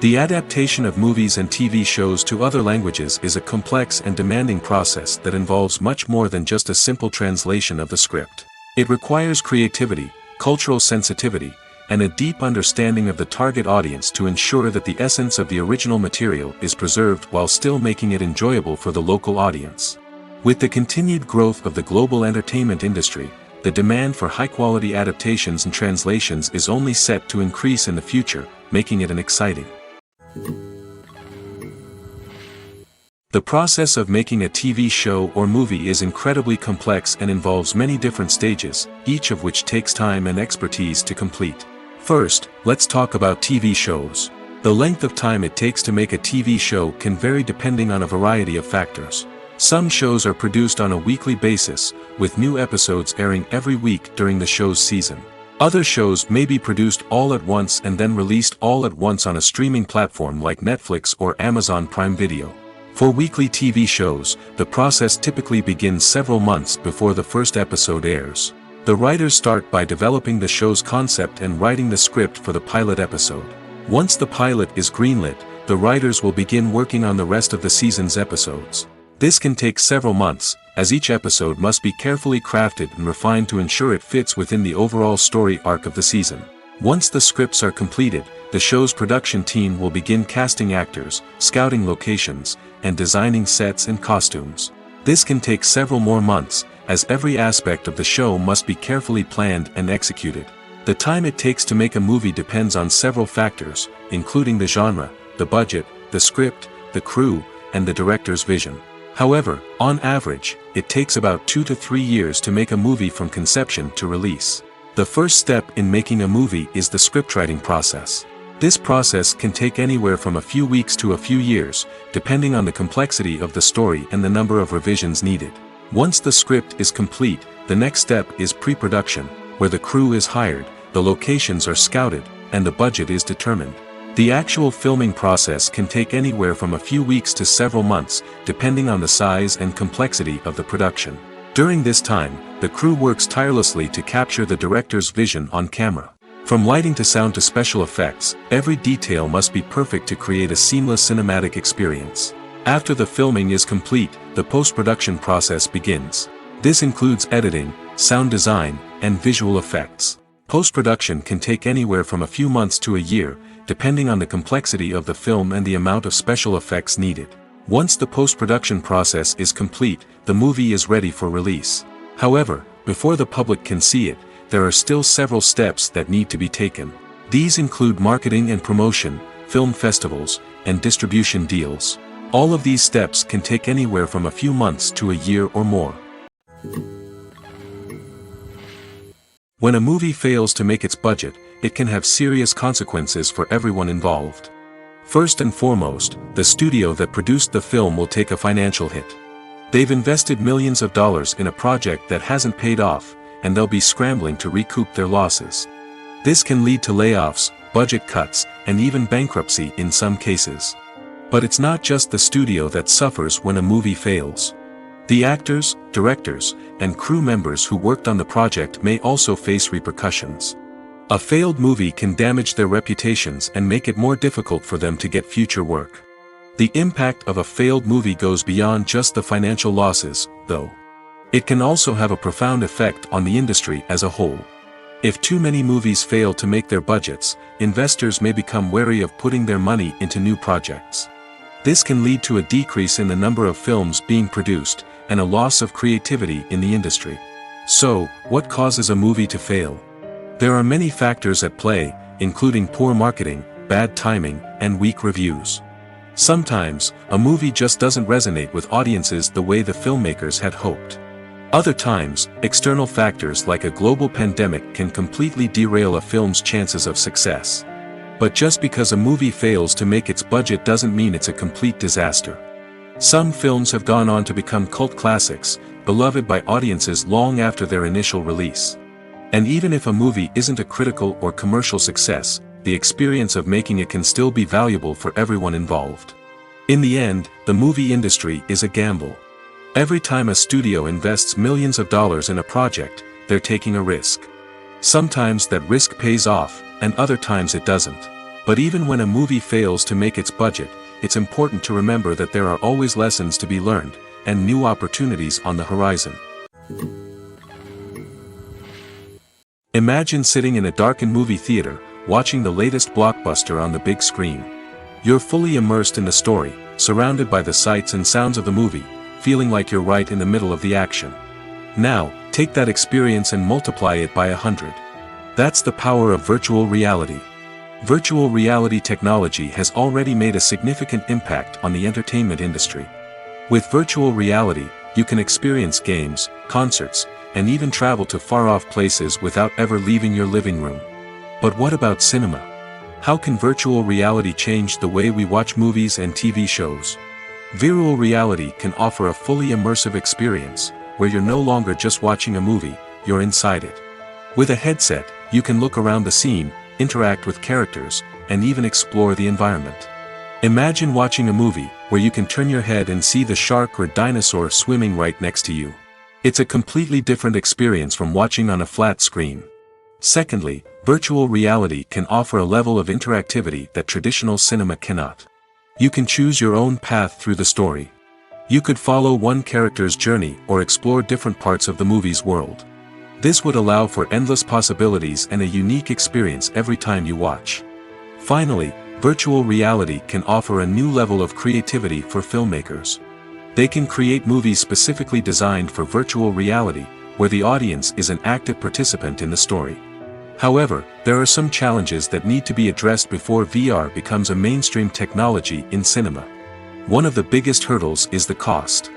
The adaptation of movies and TV shows to other languages is a complex and demanding process that involves much more than just a simple translation of the script. It requires creativity, cultural sensitivity, and a deep understanding of the target audience to ensure that the essence of the original material is preserved while still making it enjoyable for the local audience. With the continued growth of the global entertainment industry, the demand for high-quality adaptations and translations is only set to increase in the future, making it an exciting. The process of making a TV show or movie is incredibly complex and involves many different stages, each of which takes time and expertise to complete. First, let's talk about TV shows. The length of time it takes to make a TV show can vary depending on a variety of factors. Some shows are produced on a weekly basis, with new episodes airing every week during the show's season. Other shows may be produced all at once and then released all at once on a streaming platform like Netflix or Amazon Prime Video. For weekly TV shows, the process typically begins several months before the first episode airs. The writers start by developing the show's concept and writing the script for the pilot episode. Once the pilot is greenlit, the writers will begin working on the rest of the season's episodes. This can take several months, as each episode must be carefully crafted and refined to ensure it fits within the overall story arc of the season. Once the scripts are completed, the show's production team will begin casting actors, scouting locations, and designing sets and costumes. This can take several more months, as every aspect of the show must be carefully planned and executed. The time it takes to make a movie depends on several factors, including the genre, the budget, the script, the crew, and the director's vision. However, on average, it takes about 2 to 3 years to make a movie from conception to release. The first step in making a movie is the scriptwriting process. This process can take anywhere from a few weeks to a few years, depending on the complexity of the story and the number of revisions needed. Once the script is complete, the next step is pre-production, where the crew is hired, the locations are scouted, and the budget is determined. The actual filming process can take anywhere from a few weeks to several months, depending on the size and complexity of the production. During this time, the crew works tirelessly to capture the director's vision on camera. From lighting to sound to special effects, every detail must be perfect to create a seamless cinematic experience. After the filming is complete, the post-production process begins. This includes editing, sound design, and visual effects. Post-production can take anywhere from a few months to a year, depending on the complexity of the film and the amount of special effects needed. Once the post-production process is complete, the movie is ready for release. However, before the public can see it, there are still several steps that need to be taken. These include marketing and promotion, film festivals, and distribution deals. All of these steps can take anywhere from a few months to a year or more. When a movie fails to make its budget, it can have serious consequences for everyone involved. First and foremost, the studio that produced the film will take a financial hit. They've invested millions of dollars in a project that hasn't paid off, and they'll be scrambling to recoup their losses. This can lead to layoffs, budget cuts, and even bankruptcy in some cases. But it's not just the studio that suffers when a movie fails. The actors, directors, and crew members who worked on the project may also face repercussions. A failed movie can damage their reputations and make it more difficult for them to get future work. The impact of a failed movie goes beyond just the financial losses, though. It can also have a profound effect on the industry as a whole. If too many movies fail to make their budgets, investors may become wary of putting their money into new projects. This can lead to a decrease in the number of films being produced, and a loss of creativity in the industry. So, what causes a movie to fail? There are many factors at play, including poor marketing, bad timing, and weak reviews. Sometimes, a movie just doesn't resonate with audiences the way the filmmakers had hoped. Other times, external factors like a global pandemic can completely derail a film's chances of success. But just because a movie fails to make its budget doesn't mean it's a complete disaster. Some films have gone on to become cult classics, beloved by audiences long after their initial release. And even if a movie isn't a critical or commercial success, the experience of making it can still be valuable for everyone involved. In the end, the movie industry is a gamble. Every time a studio invests millions of dollars in a project, they're taking a risk. Sometimes that risk pays off, and other times it doesn't. But even when a movie fails to make its budget, it's important to remember that there are always lessons to be learned, and new opportunities on the horizon. Imagine sitting in a darkened movie theater, watching the latest blockbuster on the big screen. You're fully immersed in the story, surrounded by the sights and sounds of the movie, feeling like you're right in the middle of the action. Now, take that experience and multiply it by 100. That's the power of virtual reality. Virtual reality technology has already made a significant impact on the entertainment industry. With virtual reality, you can experience games, concerts, and even travel to far-off places without ever leaving your living room. But what about cinema? How can virtual reality change the way we watch movies and TV shows? Virtual reality can offer a fully immersive experience, where you're no longer just watching a movie, you're inside it. With a headset, you can look around the scene, interact with characters, and even explore the environment. Imagine watching a movie, where you can turn your head and see the shark or dinosaur swimming right next to you. It's a completely different experience from watching on a flat screen. Secondly, virtual reality can offer a level of interactivity that traditional cinema cannot. You can choose your own path through the story. You could follow one character's journey or explore different parts of the movie's world. This would allow for endless possibilities and a unique experience every time you watch. Finally, virtual reality can offer a new level of creativity for filmmakers. They can create movies specifically designed for virtual reality, where the audience is an active participant in the story. However, there are some challenges that need to be addressed before VR becomes a mainstream technology in cinema. One of the biggest hurdles is the cost.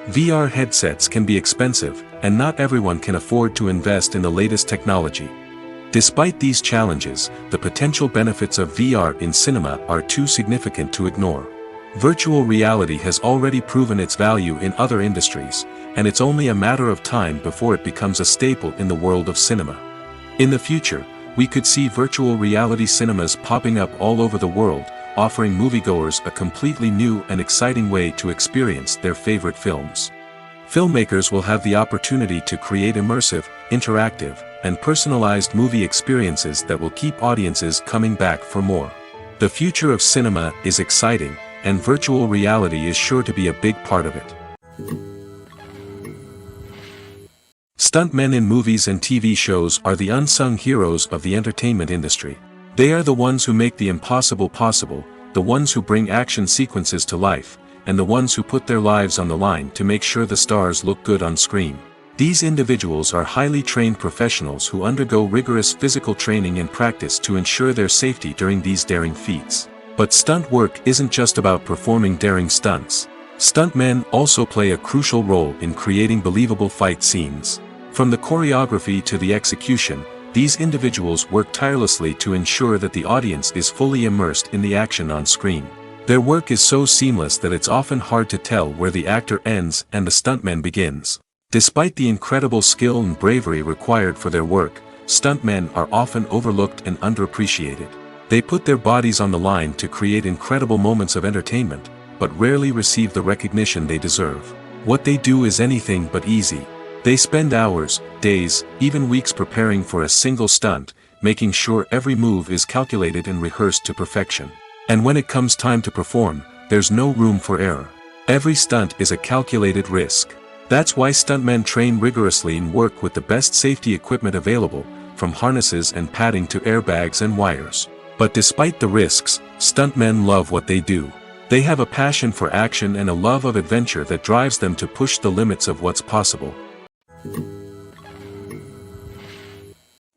VR headsets can be expensive, and not everyone can afford to invest in the latest technology. Despite these challenges, the potential benefits of VR in cinema are too significant to ignore. Virtual reality has already proven its value in other industries, and it's only a matter of time before it becomes a staple in the world of cinema. In the future, we could see virtual reality cinemas popping up all over the world, offering moviegoers a completely new and exciting way to experience their favorite films. Filmmakers will have the opportunity to create immersive, interactive, and personalized movie experiences that will keep audiences coming back for more. The future of cinema is exciting, and virtual reality is sure to be a big part of it. Stuntmen in movies and TV shows are the unsung heroes of the entertainment industry. They are the ones who make the impossible possible, the ones who bring action sequences to life, and the ones who put their lives on the line to make sure the stars look good on screen. These individuals are highly trained professionals who undergo rigorous physical training and practice to ensure their safety during these daring feats. But stunt work isn't just about performing daring stunts. Stuntmen also play a crucial role in creating believable fight scenes. From the choreography to the execution, these individuals work tirelessly to ensure that the audience is fully immersed in the action on screen. Their work is so seamless that it's often hard to tell where the actor ends and the stuntman begins. Despite the incredible skill and bravery required for their work, stuntmen are often overlooked and underappreciated. They put their bodies on the line to create incredible moments of entertainment, but rarely receive the recognition they deserve. What they do is anything but easy. They spend hours, days, even weeks preparing for a single stunt, making sure every move is calculated and rehearsed to perfection. And when it comes time to perform, there's no room for error. Every stunt is a calculated risk. That's why stuntmen train rigorously and work with the best safety equipment available, from harnesses and padding to airbags and wires. But despite the risks, stuntmen love what they do. They have a passion for action and a love of adventure that drives them to push the limits of what's possible.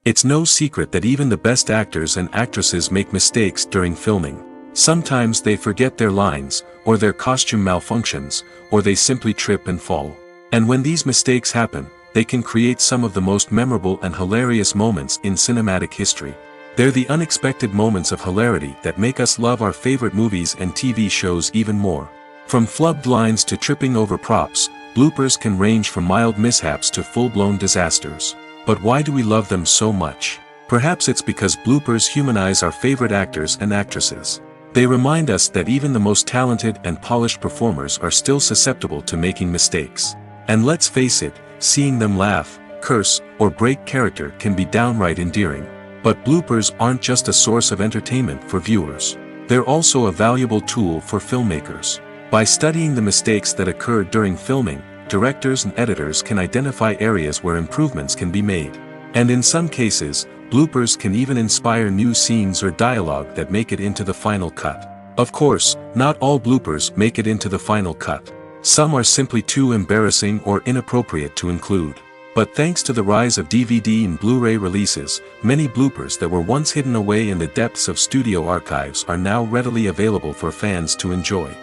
It's no secret that even the best actors and actresses make mistakes during filming. Sometimes they forget their lines, or their costume malfunctions, or they simply trip and fall. And when these mistakes happen, they can create some of the most memorable and hilarious moments in cinematic history. They're the unexpected moments of hilarity that make us love our favorite movies and TV shows even more. From flubbed lines to tripping over props, bloopers can range from mild mishaps to full-blown disasters. But why do we love them so much? Perhaps it's because bloopers humanize our favorite actors and actresses. They remind us that even the most talented and polished performers are still susceptible to making mistakes. And let's face it, seeing them laugh, curse, or break character can be downright endearing. But bloopers aren't just a source of entertainment for viewers. They're also a valuable tool for filmmakers. By studying the mistakes that occurred during filming, directors and editors can identify areas where improvements can be made. And in some cases, bloopers can even inspire new scenes or dialogue that make it into the final cut. Of course, not all bloopers make it into the final cut. Some are simply too embarrassing or inappropriate to include. But thanks to the rise of DVD and Blu-ray releases, many bloopers that were once hidden away in the depths of studio archives are now readily available for fans to enjoy.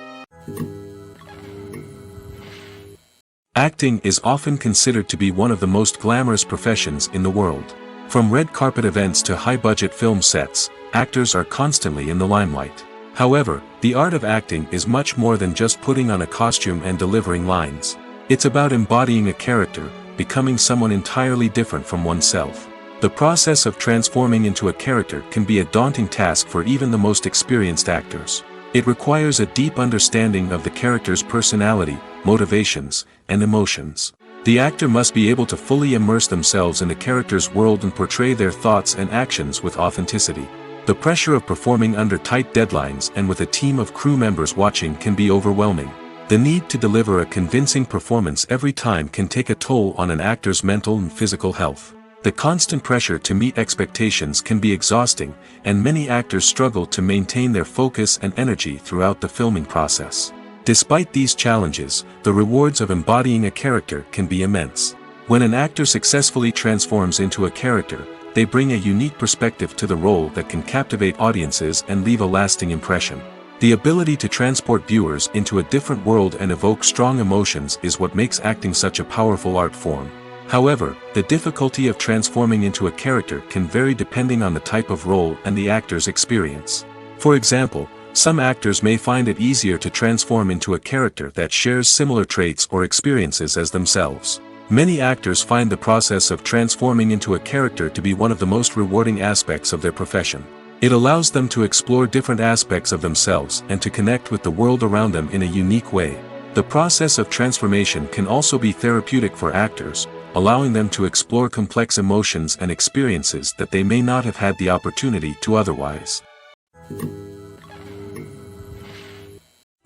Acting is often considered to be one of the most glamorous professions in the world. From red carpet events to high-budget film sets, actors are constantly in the limelight. However, the art of acting is much more than just putting on a costume and delivering lines. It's about embodying a character, becoming someone entirely different from oneself. The process of transforming into a character can be a daunting task for even the most experienced actors. It requires a deep understanding of the character's personality, motivations, and emotions. The actor must be able to fully immerse themselves in the character's world and portray their thoughts and actions with authenticity. The pressure of performing under tight deadlines and with a team of crew members watching can be overwhelming. The need to deliver a convincing performance every time can take a toll on an actor's mental and physical health. The constant pressure to meet expectations can be exhausting, and many actors struggle to maintain their focus and energy throughout the filming process. Despite these challenges, the rewards of embodying a character can be immense. When an actor successfully transforms into a character, they bring a unique perspective to the role that can captivate audiences and leave a lasting impression. The ability to transport viewers into a different world and evoke strong emotions is what makes acting such a powerful art form. However, the difficulty of transforming into a character can vary depending on the type of role and the actor's experience. For example, some actors may find it easier to transform into a character that shares similar traits or experiences as themselves. Many actors find the process of transforming into a character to be one of the most rewarding aspects of their profession. It allows them to explore different aspects of themselves and to connect with the world around them in a unique way. The process of transformation can also be therapeutic for actors, allowing them to explore complex emotions and experiences that they may not have had the opportunity to otherwise.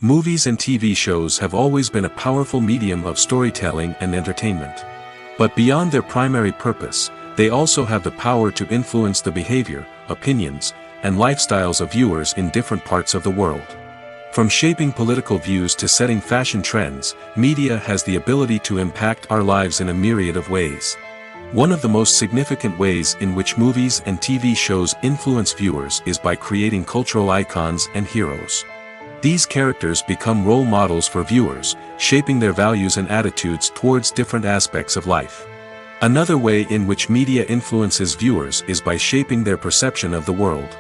Movies and TV shows have always been a powerful medium of storytelling and entertainment. But beyond their primary purpose, they also have the power to influence the behavior, opinions, and lifestyles of viewers in different parts of the world. From shaping political views to setting fashion trends, media has the ability to impact our lives in a myriad of ways. One of the most significant ways in which movies and TV shows influence viewers is by creating cultural icons and heroes. These characters become role models for viewers, shaping their values and attitudes towards different aspects of life. Another way in which media influences viewers is by shaping their perception of the world.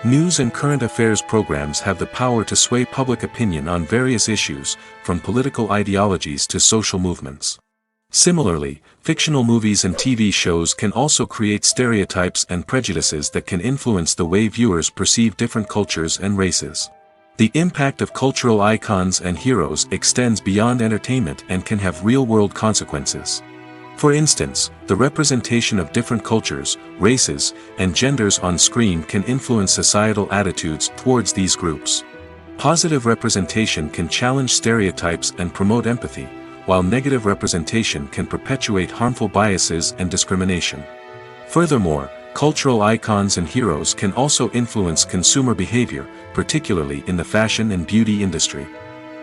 News and current affairs programs have the power to sway public opinion on various issues, from political ideologies to social movements. Similarly, fictional movies and TV shows can also create stereotypes and prejudices that can influence the way viewers perceive different cultures and races. The impact of cultural icons and heroes extends beyond entertainment and can have real-world consequences. For instance, the representation of different cultures, races, and genders on screen can influence societal attitudes towards these groups. Positive representation can challenge stereotypes and promote empathy, while negative representation can perpetuate harmful biases and discrimination. Furthermore, cultural icons and heroes can also influence consumer behavior, particularly in the fashion and beauty industry.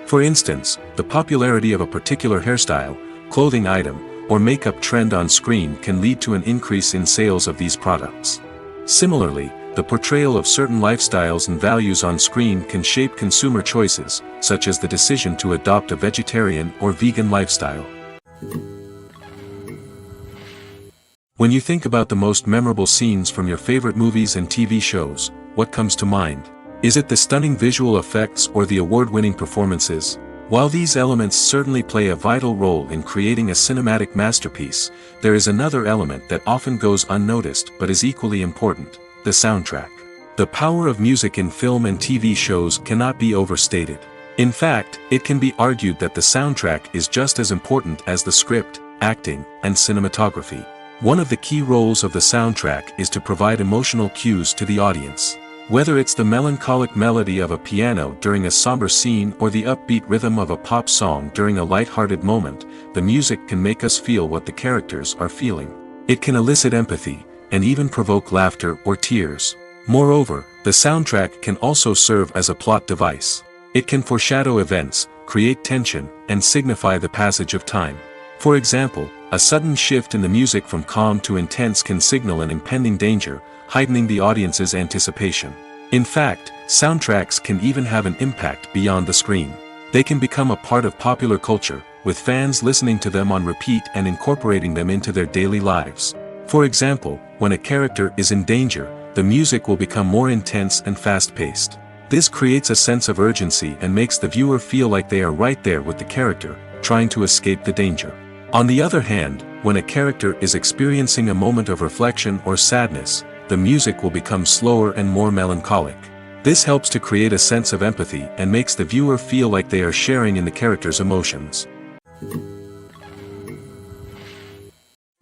For instance, the popularity of a particular hairstyle, clothing item, or makeup trend on screen can lead to an increase in sales of these products. Similarly, the portrayal of certain lifestyles and values on screen can shape consumer choices, such as the decision to adopt a vegetarian or vegan lifestyle. When you think about the most memorable scenes from your favorite movies and TV shows, what comes to mind? Is it the stunning visual effects or the award-winning performances? While these elements certainly play a vital role in creating a cinematic masterpiece, there is another element that often goes unnoticed but is equally important: the soundtrack. The power of music in film and TV shows cannot be overstated. In fact, it can be argued that the soundtrack is just as important as the script, acting, and cinematography. One of the key roles of the soundtrack is to provide emotional cues to the audience. Whether it's the melancholic melody of a piano during a somber scene or the upbeat rhythm of a pop song during a light-hearted moment, the music can make us feel what the characters are feeling. It can elicit empathy, and even provoke laughter or tears. Moreover, the soundtrack can also serve as a plot device. It can foreshadow events, create tension, and signify the passage of time. For example, a sudden shift in the music from calm to intense can signal an impending danger, heightening the audience's anticipation. In fact, soundtracks can even have an impact beyond the screen. They can become a part of popular culture, with fans listening to them on repeat and incorporating them into their daily lives. For example, when a character is in danger, the music will become more intense and fast-paced. This creates a sense of urgency and makes the viewer feel like they are right there with the character, trying to escape the danger. On the other hand, when a character is experiencing a moment of reflection or sadness, the music will become slower and more melancholic. This helps to create a sense of empathy and makes the viewer feel like they are sharing in the character's emotions.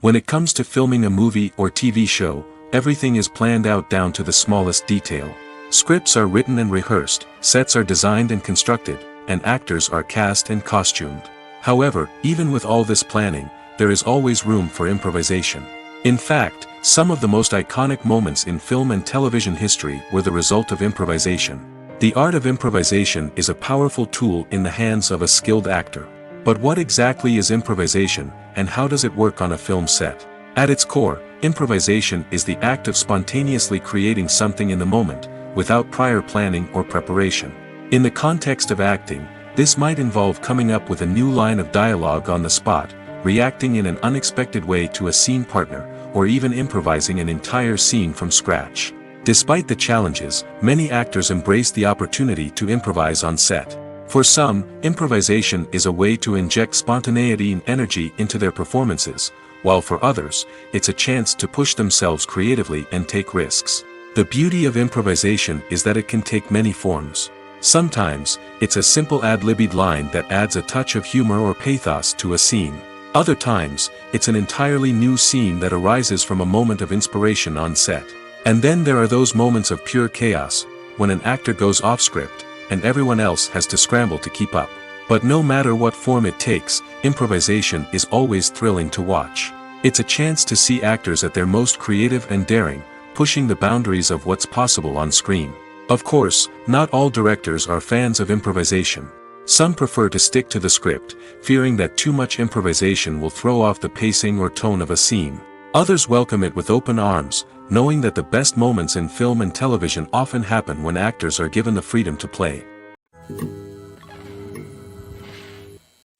When it comes to filming a movie or TV show, everything is planned out down to the smallest detail. Scripts are written and rehearsed, sets are designed and constructed, and actors are cast and costumed. However, even with all this planning, there is always room for improvisation. In fact, some of the most iconic moments in film and television history were the result of improvisation. The art of improvisation is a powerful tool in the hands of a skilled actor. But what exactly is improvisation, and how does it work on a film set? At its core, improvisation is the act of spontaneously creating something in the moment, without prior planning or preparation. In the context of acting, this might involve coming up with a new line of dialogue on the spot, reacting in an unexpected way to a scene partner, or even improvising an entire scene from scratch. Despite the challenges, many actors embrace the opportunity to improvise on set. For some, improvisation is a way to inject spontaneity and energy into their performances, while for others, it's a chance to push themselves creatively and take risks. The beauty of improvisation is that it can take many forms. Sometimes, it's a simple ad-libbed line that adds a touch of humor or pathos to a scene. Other times, it's an entirely new scene that arises from a moment of inspiration on set. And then there are those moments of pure chaos, when an actor goes off script, and everyone else has to scramble to keep up. But no matter what form it takes, improvisation is always thrilling to watch. It's a chance to see actors at their most creative and daring, pushing the boundaries of what's possible on screen. Of course, not all directors are fans of improvisation. Some prefer to stick to the script, fearing that too much improvisation will throw off the pacing or tone of a scene. Others welcome it with open arms, knowing that the best moments in film and television often happen when actors are given the freedom to play.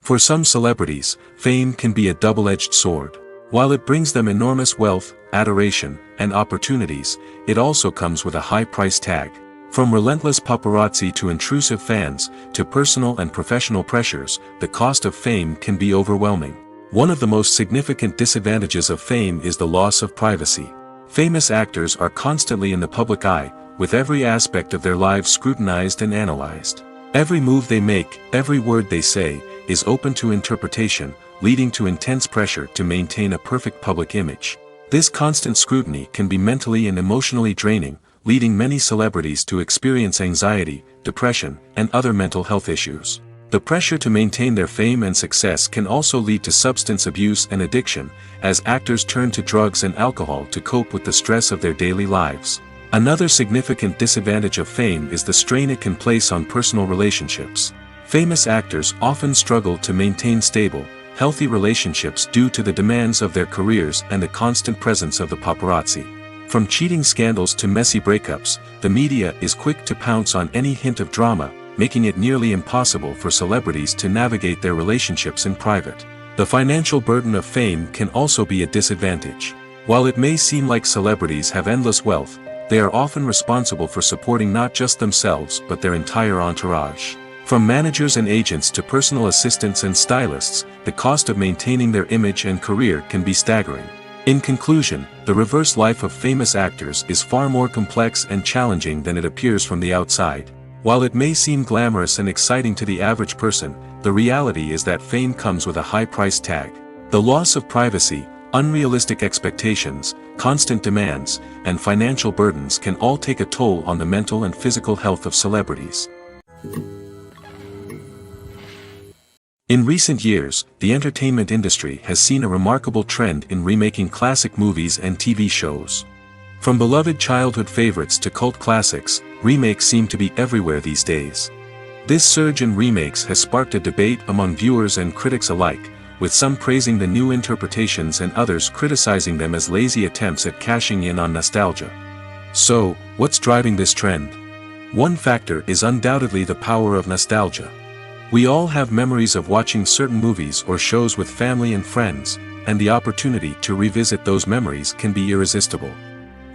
For some celebrities, fame can be a double-edged sword. While it brings them enormous wealth, adoration, and opportunities, it also comes with a high price tag. From relentless paparazzi to intrusive fans, to personal and professional pressures, the cost of fame can be overwhelming. One of the most significant disadvantages of fame is the loss of privacy. Famous actors are constantly in the public eye, with every aspect of their lives scrutinized and analyzed. Every move they make, every word they say, is open to interpretation, leading to intense pressure to maintain a perfect public image. This constant scrutiny can be mentally and emotionally draining, leading many celebrities to experience anxiety, depression, and other mental health issues. The pressure to maintain their fame and success can also lead to substance abuse and addiction, as actors turn to drugs and alcohol to cope with the stress of their daily lives. Another significant disadvantage of fame is the strain it can place on personal relationships. Famous actors often struggle to maintain stable, healthy relationships due to the demands of their careers and the constant presence of the paparazzi. From cheating scandals to messy breakups, the media is quick to pounce on any hint of drama, making it nearly impossible for celebrities to navigate their relationships in private. The financial burden of fame can also be a disadvantage. While it may seem like celebrities have endless wealth, they are often responsible for supporting not just themselves but their entire entourage. From managers and agents to personal assistants and stylists, the cost of maintaining their image and career can be staggering. In conclusion, the reverse life of famous actors is far more complex and challenging than it appears from the outside. While it may seem glamorous and exciting to the average person, the reality is that fame comes with a high price tag. The loss of privacy, unrealistic expectations, constant demands, and financial burdens can all take a toll on the mental and physical health of celebrities. In recent years, the entertainment industry has seen a remarkable trend in remaking classic movies and TV shows. From beloved childhood favorites to cult classics, remakes seem to be everywhere these days. This surge in remakes has sparked a debate among viewers and critics alike, with some praising the new interpretations and others criticizing them as lazy attempts at cashing in on nostalgia. So, what's driving this trend? One factor is undoubtedly the power of nostalgia. We all have memories of watching certain movies or shows with family and friends, and the opportunity to revisit those memories can be irresistible.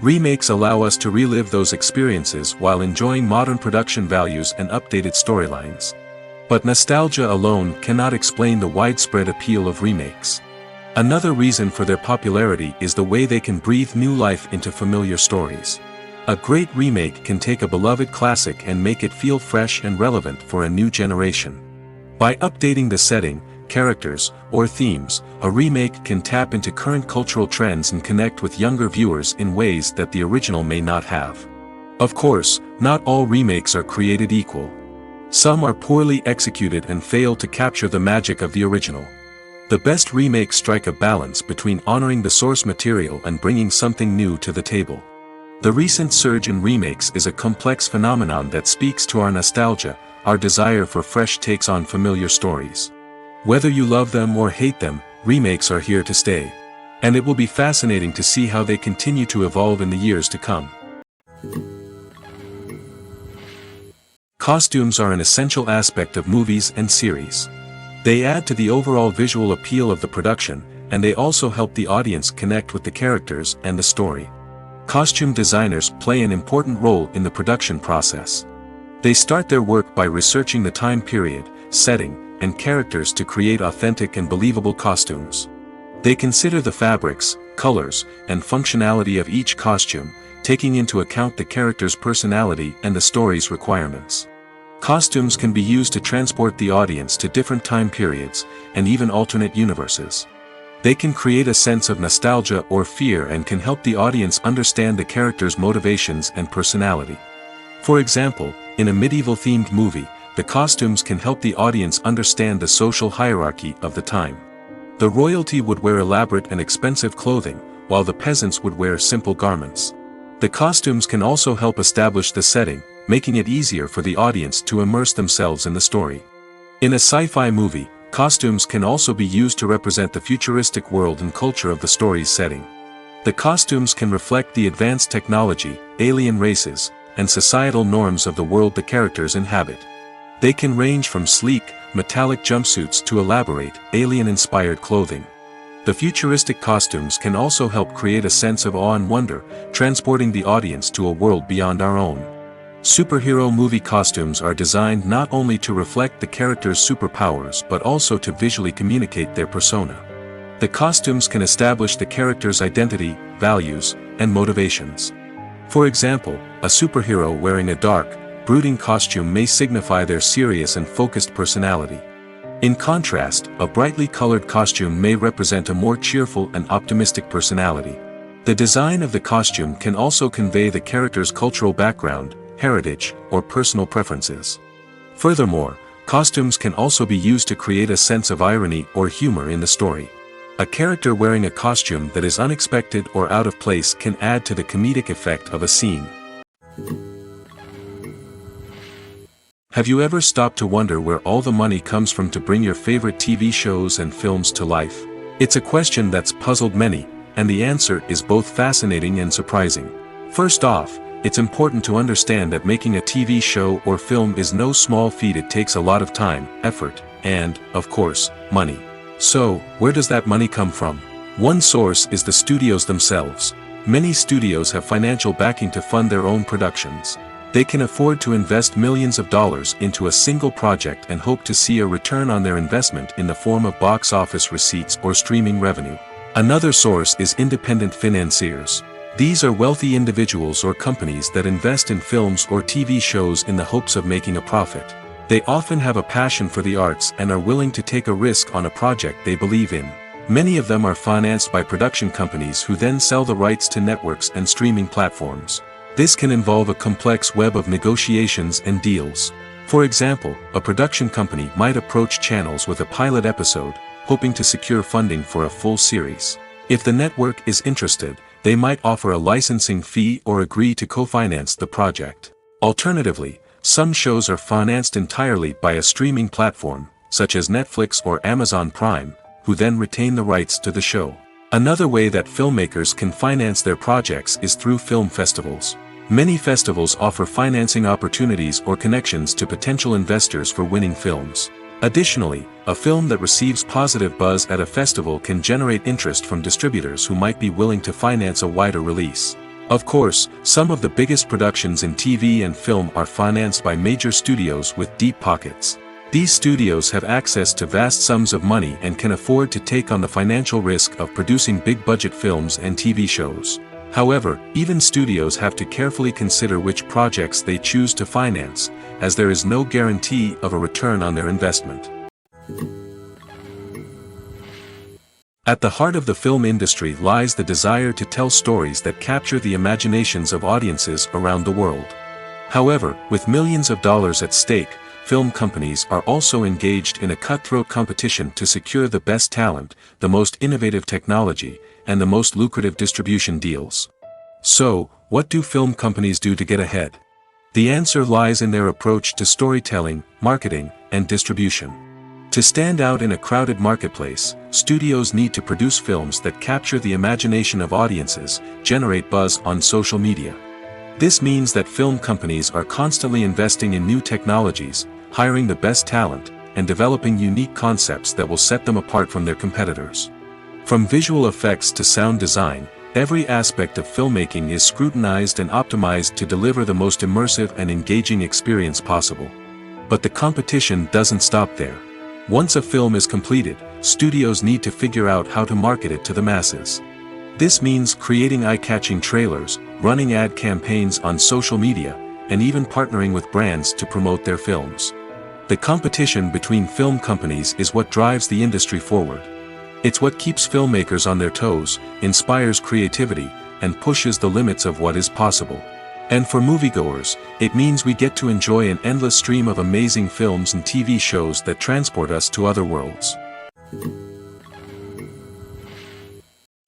Remakes allow us to relive those experiences while enjoying modern production values and updated storylines. But nostalgia alone cannot explain the widespread appeal of remakes. Another reason for their popularity is the way they can breathe new life into familiar stories. A great remake can take a beloved classic and make it feel fresh and relevant for a new generation. By updating the setting, characters, or themes, a remake can tap into current cultural trends and connect with younger viewers in ways that the original may not have. Of course, not all remakes are created equal. Some are poorly executed and fail to capture the magic of the original. The best remakes strike a balance between honoring the source material and bringing something new to the table. The recent surge in remakes is a complex phenomenon that speaks to our nostalgia, our desire for fresh takes on familiar stories. Whether you love them or hate them, remakes are here to stay. And it will be fascinating to see how they continue to evolve in the years to come. Costumes are an essential aspect of movies and series. They add to the overall visual appeal of the production, and they also help the audience connect with the characters and the story. Costume designers play an important role in the production process. They start their work by researching the time period, setting, and characters to create authentic and believable costumes. They consider the fabrics, colors, and functionality of each costume, taking into account the character's personality and the story's requirements. Costumes can be used to transport the audience to different time periods, and even alternate universes. They can create a sense of nostalgia or fear and can help the audience understand the character's motivations and personality. For example, in a medieval-themed movie, the costumes can help the audience understand the social hierarchy of the time. The royalty would wear elaborate and expensive clothing, while the peasants would wear simple garments. The costumes can also help establish the setting, making it easier for the audience to immerse themselves in the story. In a sci-fi movie, costumes can also be used to represent the futuristic world and culture of the story's setting. The costumes can reflect the advanced technology, alien races, and societal norms of the world the characters inhabit. They can range from sleek, metallic jumpsuits to elaborate, alien-inspired clothing. The futuristic costumes can also help create a sense of awe and wonder, transporting the audience to a world beyond our own. Superhero movie costumes are designed not only to reflect the character's superpowers but also to visually communicate their persona. The costumes can establish the character's identity, values, and motivations. For example, a superhero wearing a dark, brooding costume may signify their serious and focused personality. In contrast, a brightly colored costume may represent a more cheerful and optimistic personality. The design of the costume can also convey the character's cultural background, heritage, or personal preferences. Furthermore, costumes can also be used to create a sense of irony or humor in the story. A character wearing a costume that is unexpected or out of place can add to the comedic effect of a scene. Have you ever stopped to wonder where all the money comes from to bring your favorite TV shows and films to life? It's a question that's puzzled many, and the answer is both fascinating and surprising. First off, it's important to understand that making a TV show or film is no small feat. It takes a lot of time, effort, and, of course, money. So, where does that money come from? One source is the studios themselves. Many studios have financial backing to fund their own productions. They can afford to invest millions of dollars into a single project and hope to see a return on their investment in the form of box office receipts or streaming revenue. Another source is independent financiers. These are wealthy individuals or companies that invest in films or TV shows in the hopes of making a profit. They often have a passion for the arts and are willing to take a risk on a project they believe in. Many of them are financed by production companies who then sell the rights to networks and streaming platforms. This can involve a complex web of negotiations and deals. For example, a production company might approach channels with a pilot episode, hoping to secure funding for a full series. If the network is interested, they might offer a licensing fee or agree to co-finance the project. Alternatively, some shows are financed entirely by a streaming platform, such as Netflix or Amazon Prime, who then retain the rights to the show. Another way that filmmakers can finance their projects is through film festivals. Many festivals offer financing opportunities or connections to potential investors for winning films. Additionally, a film that receives positive buzz at a festival can generate interest from distributors who might be willing to finance a wider release. Of course, some of the biggest productions in TV and film are financed by major studios with deep pockets. These studios have access to vast sums of money and can afford to take on the financial risk of producing big-budget films and TV shows. However, even studios have to carefully consider which projects they choose to finance, as there is no guarantee of a return on their investment. At the heart of the film industry lies the desire to tell stories that capture the imaginations of audiences around the world. However, with millions of dollars at stake, film companies are also engaged in a cutthroat competition to secure the best talent, the most innovative technology, and the most lucrative distribution deals. So, what do film companies do to get ahead? The answer lies in their approach to storytelling, marketing, and distribution. To stand out in a crowded marketplace, studios need to produce films that capture the imagination of audiences, generate buzz on social media. This means that film companies are constantly investing in new technologies, hiring the best talent, and developing unique concepts that will set them apart from their competitors. From visual effects to sound design, every aspect of filmmaking is scrutinized and optimized to deliver the most immersive and engaging experience possible. But the competition doesn't stop there. Once a film is completed, studios need to figure out how to market it to the masses. This means creating eye-catching trailers, running ad campaigns on social media, and even partnering with brands to promote their films. The competition between film companies is what drives the industry forward. It's what keeps filmmakers on their toes, inspires creativity, and pushes the limits of what is possible. And for moviegoers, it means we get to enjoy an endless stream of amazing films and TV shows that transport us to other worlds.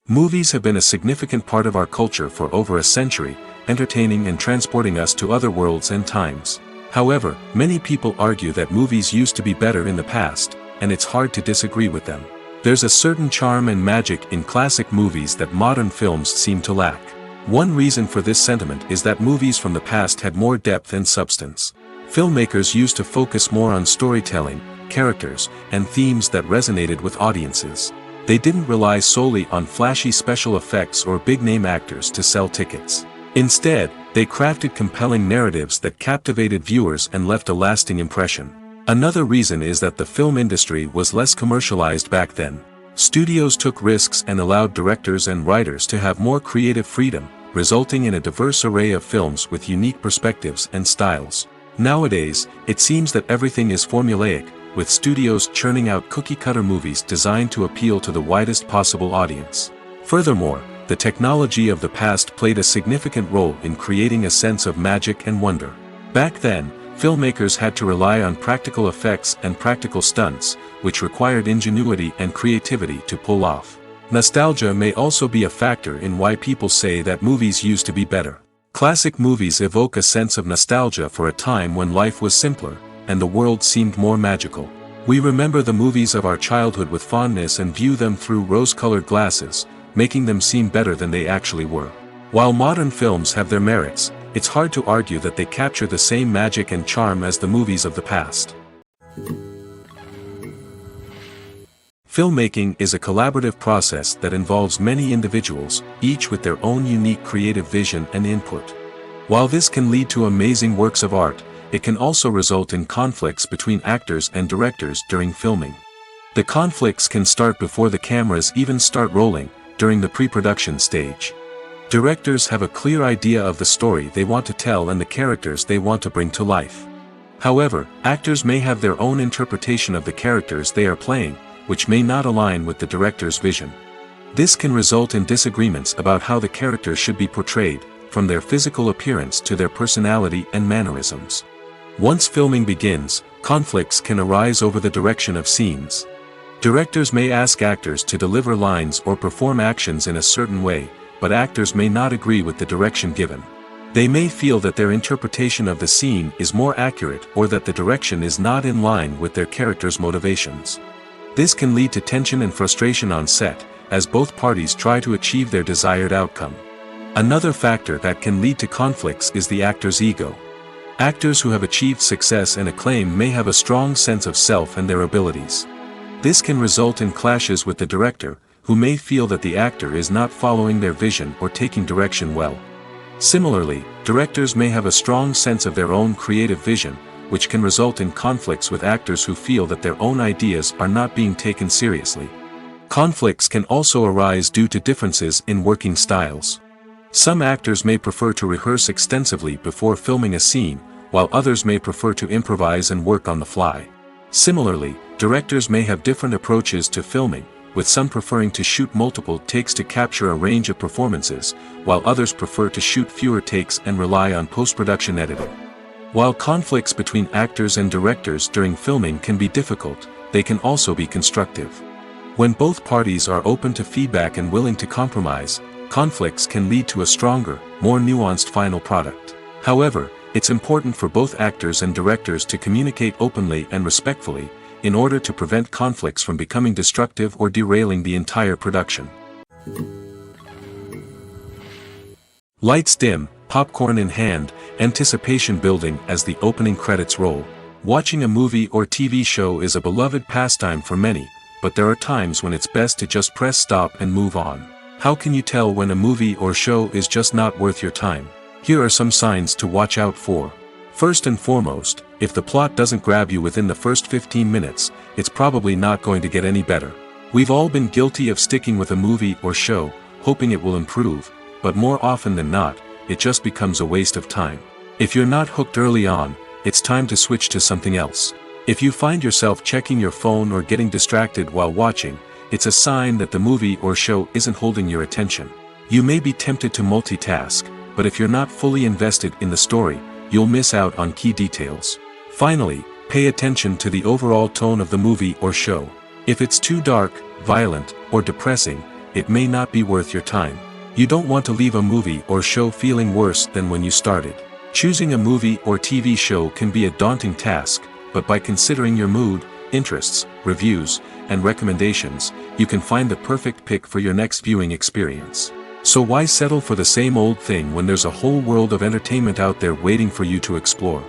Movies have been a significant part of our culture for over a century, entertaining and transporting us to other worlds and times. However, many people argue that movies used to be better in the past, and it's hard to disagree with them. There's a certain charm and magic in classic movies that modern films seem to lack. One reason for this sentiment is that movies from the past had more depth and substance. Filmmakers used to focus more on storytelling, characters, and themes that resonated with audiences. They didn't rely solely on flashy special effects or big-name actors to sell tickets. Instead, they crafted compelling narratives that captivated viewers and left a lasting impression. Another reason is that the film industry was less commercialized back then. Studios took risks and allowed directors and writers to have more creative freedom, resulting in a diverse array of films with unique perspectives and styles. Nowadays, it seems that everything is formulaic, with studios churning out cookie-cutter movies designed to appeal to the widest possible audience. Furthermore, the technology of the past played a significant role in creating a sense of magic and wonder. Back then, filmmakers had to rely on practical effects and practical stunts, which required ingenuity and creativity to pull off. Nostalgia may also be a factor in why people say that movies used to be better. Classic movies evoke a sense of nostalgia for a time when life was simpler, and the world seemed more magical. We remember the movies of our childhood with fondness and view them through rose-colored glasses, making them seem better than they actually were. While modern films have their merits, it's hard to argue that they capture the same magic and charm as the movies of the past. Filmmaking is a collaborative process that involves many individuals, each with their own unique creative vision and input. While this can lead to amazing works of art, it can also result in conflicts between actors and directors during filming. The conflicts can start before the cameras even start rolling, during the pre-production stage. Directors have a clear idea of the story they want to tell and the characters they want to bring to life. However, actors may have their own interpretation of the characters they are playing, which may not align with the director's vision. This can result in disagreements about how the characters should be portrayed, from their physical appearance to their personality and mannerisms. Once filming begins, conflicts can arise over the direction of scenes. Directors may ask actors to deliver lines or perform actions in a certain way, but actors may not agree with the direction given. They may feel that their interpretation of the scene is more accurate or that the direction is not in line with their character's motivations. This can lead to tension and frustration on set, as both parties try to achieve their desired outcome. Another factor that can lead to conflicts is the actor's ego. Actors who have achieved success and acclaim may have a strong sense of self and their abilities. This can result in clashes with the director, who may feel that the actor is not following their vision or taking direction well. Similarly, directors may have a strong sense of their own creative vision, which can result in conflicts with actors who feel that their own ideas are not being taken seriously. Conflicts can also arise due to differences in working styles. Some actors may prefer to rehearse extensively before filming a scene, while others may prefer to improvise and work on the fly. Similarly, directors may have different approaches to filming, with some preferring to shoot multiple takes to capture a range of performances, while others prefer to shoot fewer takes and rely on post-production editing. While conflicts between actors and directors during filming can be difficult, they can also be constructive. When both parties are open to feedback and willing to compromise, conflicts can lead to a stronger, more nuanced final product. However, it's important for both actors and directors to communicate openly and respectfully, in order to prevent conflicts from becoming destructive or derailing the entire production. Lights dim, popcorn in hand, anticipation building as the opening credits roll. Watching a movie or TV show is a beloved pastime for many, but there are times when it's best to just press stop and move on. How can you tell when a movie or show is just not worth your time? Here are some signs to watch out for. First and foremost, if the plot doesn't grab you within the first 15 minutes, it's probably not going to get any better. We've all been guilty of sticking with a movie or show, hoping it will improve, but more often than not, it just becomes a waste of time. If you're not hooked early on, it's time to switch to something else. If you find yourself checking your phone or getting distracted while watching, it's a sign that the movie or show isn't holding your attention. You may be tempted to multitask, but if you're not fully invested in the story, you'll miss out on key details. Finally, pay attention to the overall tone of the movie or show. If it's too dark, violent, or depressing, it may not be worth your time. You don't want to leave a movie or show feeling worse than when you started. Choosing a movie or TV show can be a daunting task, but by considering your mood, interests, reviews, and recommendations, you can find the perfect pick for your next viewing experience. So why settle for the same old thing when there's a whole world of entertainment out there waiting for you to explore?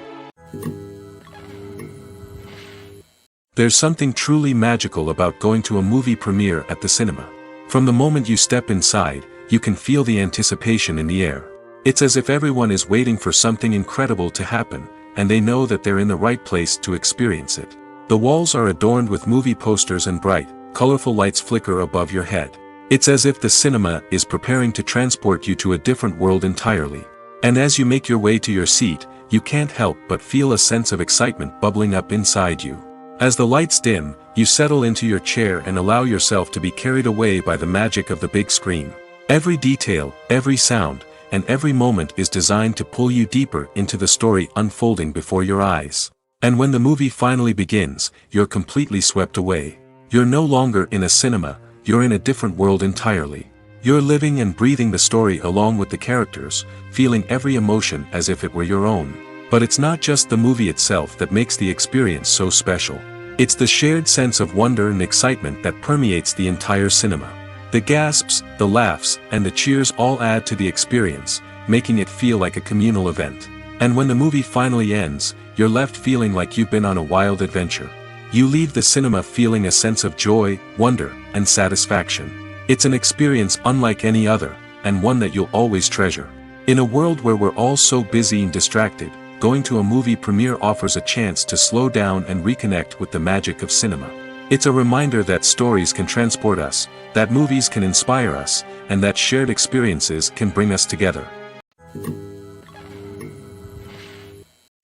There's something truly magical about going to a movie premiere at the cinema. From the moment you step inside, you can feel the anticipation in the air. It's as if everyone is waiting for something incredible to happen, and they know that they're in the right place to experience it. The walls are adorned with movie posters and bright, colorful lights flicker above your head. It's as if the cinema is preparing to transport you to a different world entirely. And as you make your way to your seat, you can't help but feel a sense of excitement bubbling up inside you. As the lights dim, you settle into your chair and allow yourself to be carried away by the magic of the big screen. Every detail, every sound, and every moment is designed to pull you deeper into the story unfolding before your eyes. And when the movie finally begins, you're completely swept away. You're no longer in a cinema, you're in a different world entirely. You're living and breathing the story along with the characters, feeling every emotion as if it were your own. But it's not just the movie itself that makes the experience so special. It's the shared sense of wonder and excitement that permeates the entire cinema. The gasps, the laughs, and the cheers all add to the experience, making it feel like a communal event. And when the movie finally ends, you're left feeling like you've been on a wild adventure. You leave the cinema feeling a sense of joy, wonder, and satisfaction. It's an experience unlike any other, and one that you'll always treasure. In a world where we're all so busy and distracted, going to a movie premiere offers a chance to slow down and reconnect with the magic of cinema. It's a reminder that stories can transport us, that movies can inspire us, and that shared experiences can bring us together.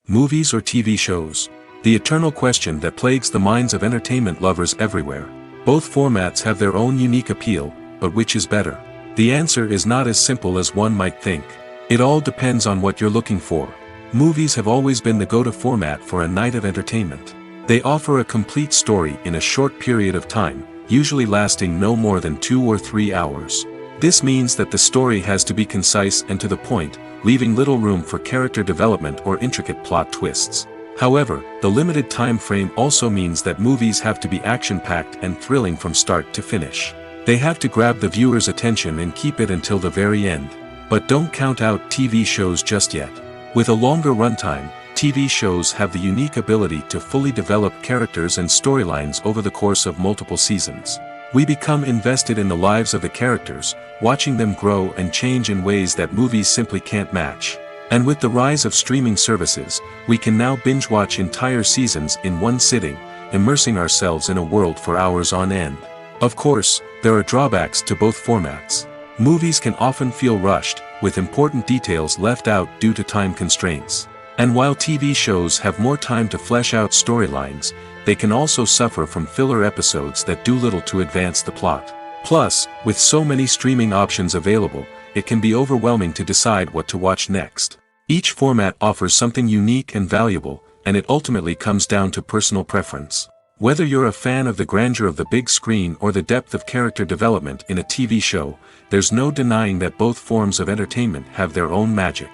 Movies or TV shows? The eternal question that plagues the minds of entertainment lovers everywhere. Both formats have their own unique appeal, but which is better? The answer is not as simple as one might think. It all depends on what you're looking for. Movies have always been the go-to format for a night of entertainment. They offer a complete story in a short period of time, usually lasting no more than 2 or 3 hours. This means that the story has to be concise and to the point, leaving little room for character development or intricate plot twists. However, the limited time frame also means that movies have to be action-packed and thrilling from start to finish. They have to grab the viewer's attention and keep it until the very end. But don't count out TV shows just yet. With a longer runtime, TV shows have the unique ability to fully develop characters and storylines over the course of multiple seasons. We become invested in the lives of the characters, watching them grow and change in ways that movies simply can't match. And with the rise of streaming services, we can now binge-watch entire seasons in one sitting, immersing ourselves in a world for hours on end. Of course, there are drawbacks to both formats. Movies can often feel rushed, with important details left out due to time constraints. And while TV shows have more time to flesh out storylines, they can also suffer from filler episodes that do little to advance the plot. Plus, with so many streaming options available, it can be overwhelming to decide what to watch next. Each format offers something unique and valuable, and it ultimately comes down to personal preference. Whether you're a fan of the grandeur of the big screen or the depth of character development in a TV show, there's no denying that both forms of entertainment have their own magic.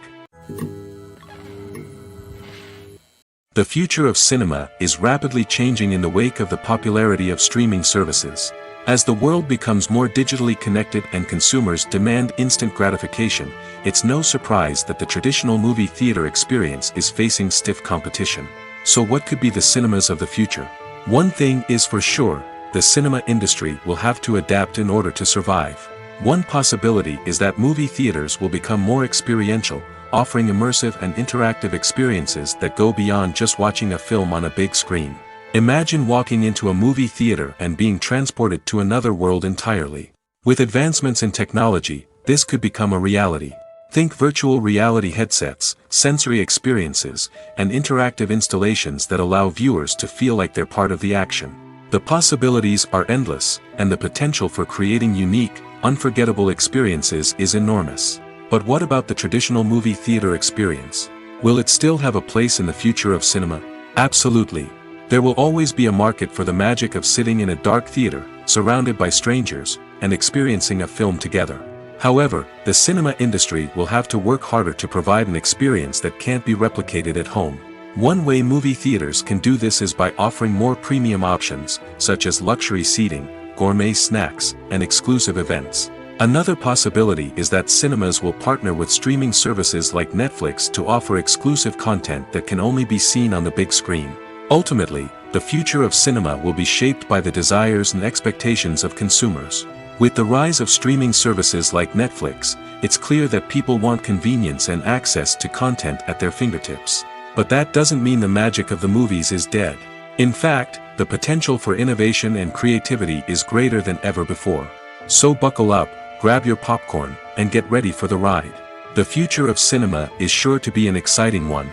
The future of cinema is rapidly changing in the wake of the popularity of streaming services. As the world becomes more digitally connected and consumers demand instant gratification, it's no surprise that the traditional movie theater experience is facing stiff competition. So what could be the cinemas of the future? One thing is for sure, the cinema industry will have to adapt in order to survive. One possibility is that movie theaters will become more experiential, offering immersive and interactive experiences that go beyond just watching a film on a big screen. Imagine walking into a movie theater and being transported to another world entirely. With advancements in technology, this could become a reality. Think virtual reality headsets, sensory experiences, and interactive installations that allow viewers to feel like they're part of the action. The possibilities are endless, and the potential for creating unique, unforgettable experiences is enormous. But what about the traditional movie theater experience? Will it still have a place in the future of cinema? Absolutely. There will always be a market for the magic of sitting in a dark theater, surrounded by strangers, and experiencing a film together. However, the cinema industry will have to work harder to provide an experience that can't be replicated at home. One way movie theaters can do this is by offering more premium options, such as luxury seating, gourmet snacks, and exclusive events. Another possibility is that cinemas will partner with streaming services like Netflix to offer exclusive content that can only be seen on the big screen. Ultimately, the future of cinema will be shaped by the desires and expectations of consumers. With the rise of streaming services like Netflix, it's clear that people want convenience and access to content at their fingertips. But that doesn't mean the magic of the movies is dead. In fact, the potential for innovation and creativity is greater than ever before. So buckle up, grab your popcorn, and get ready for the ride. The future of cinema is sure to be an exciting one.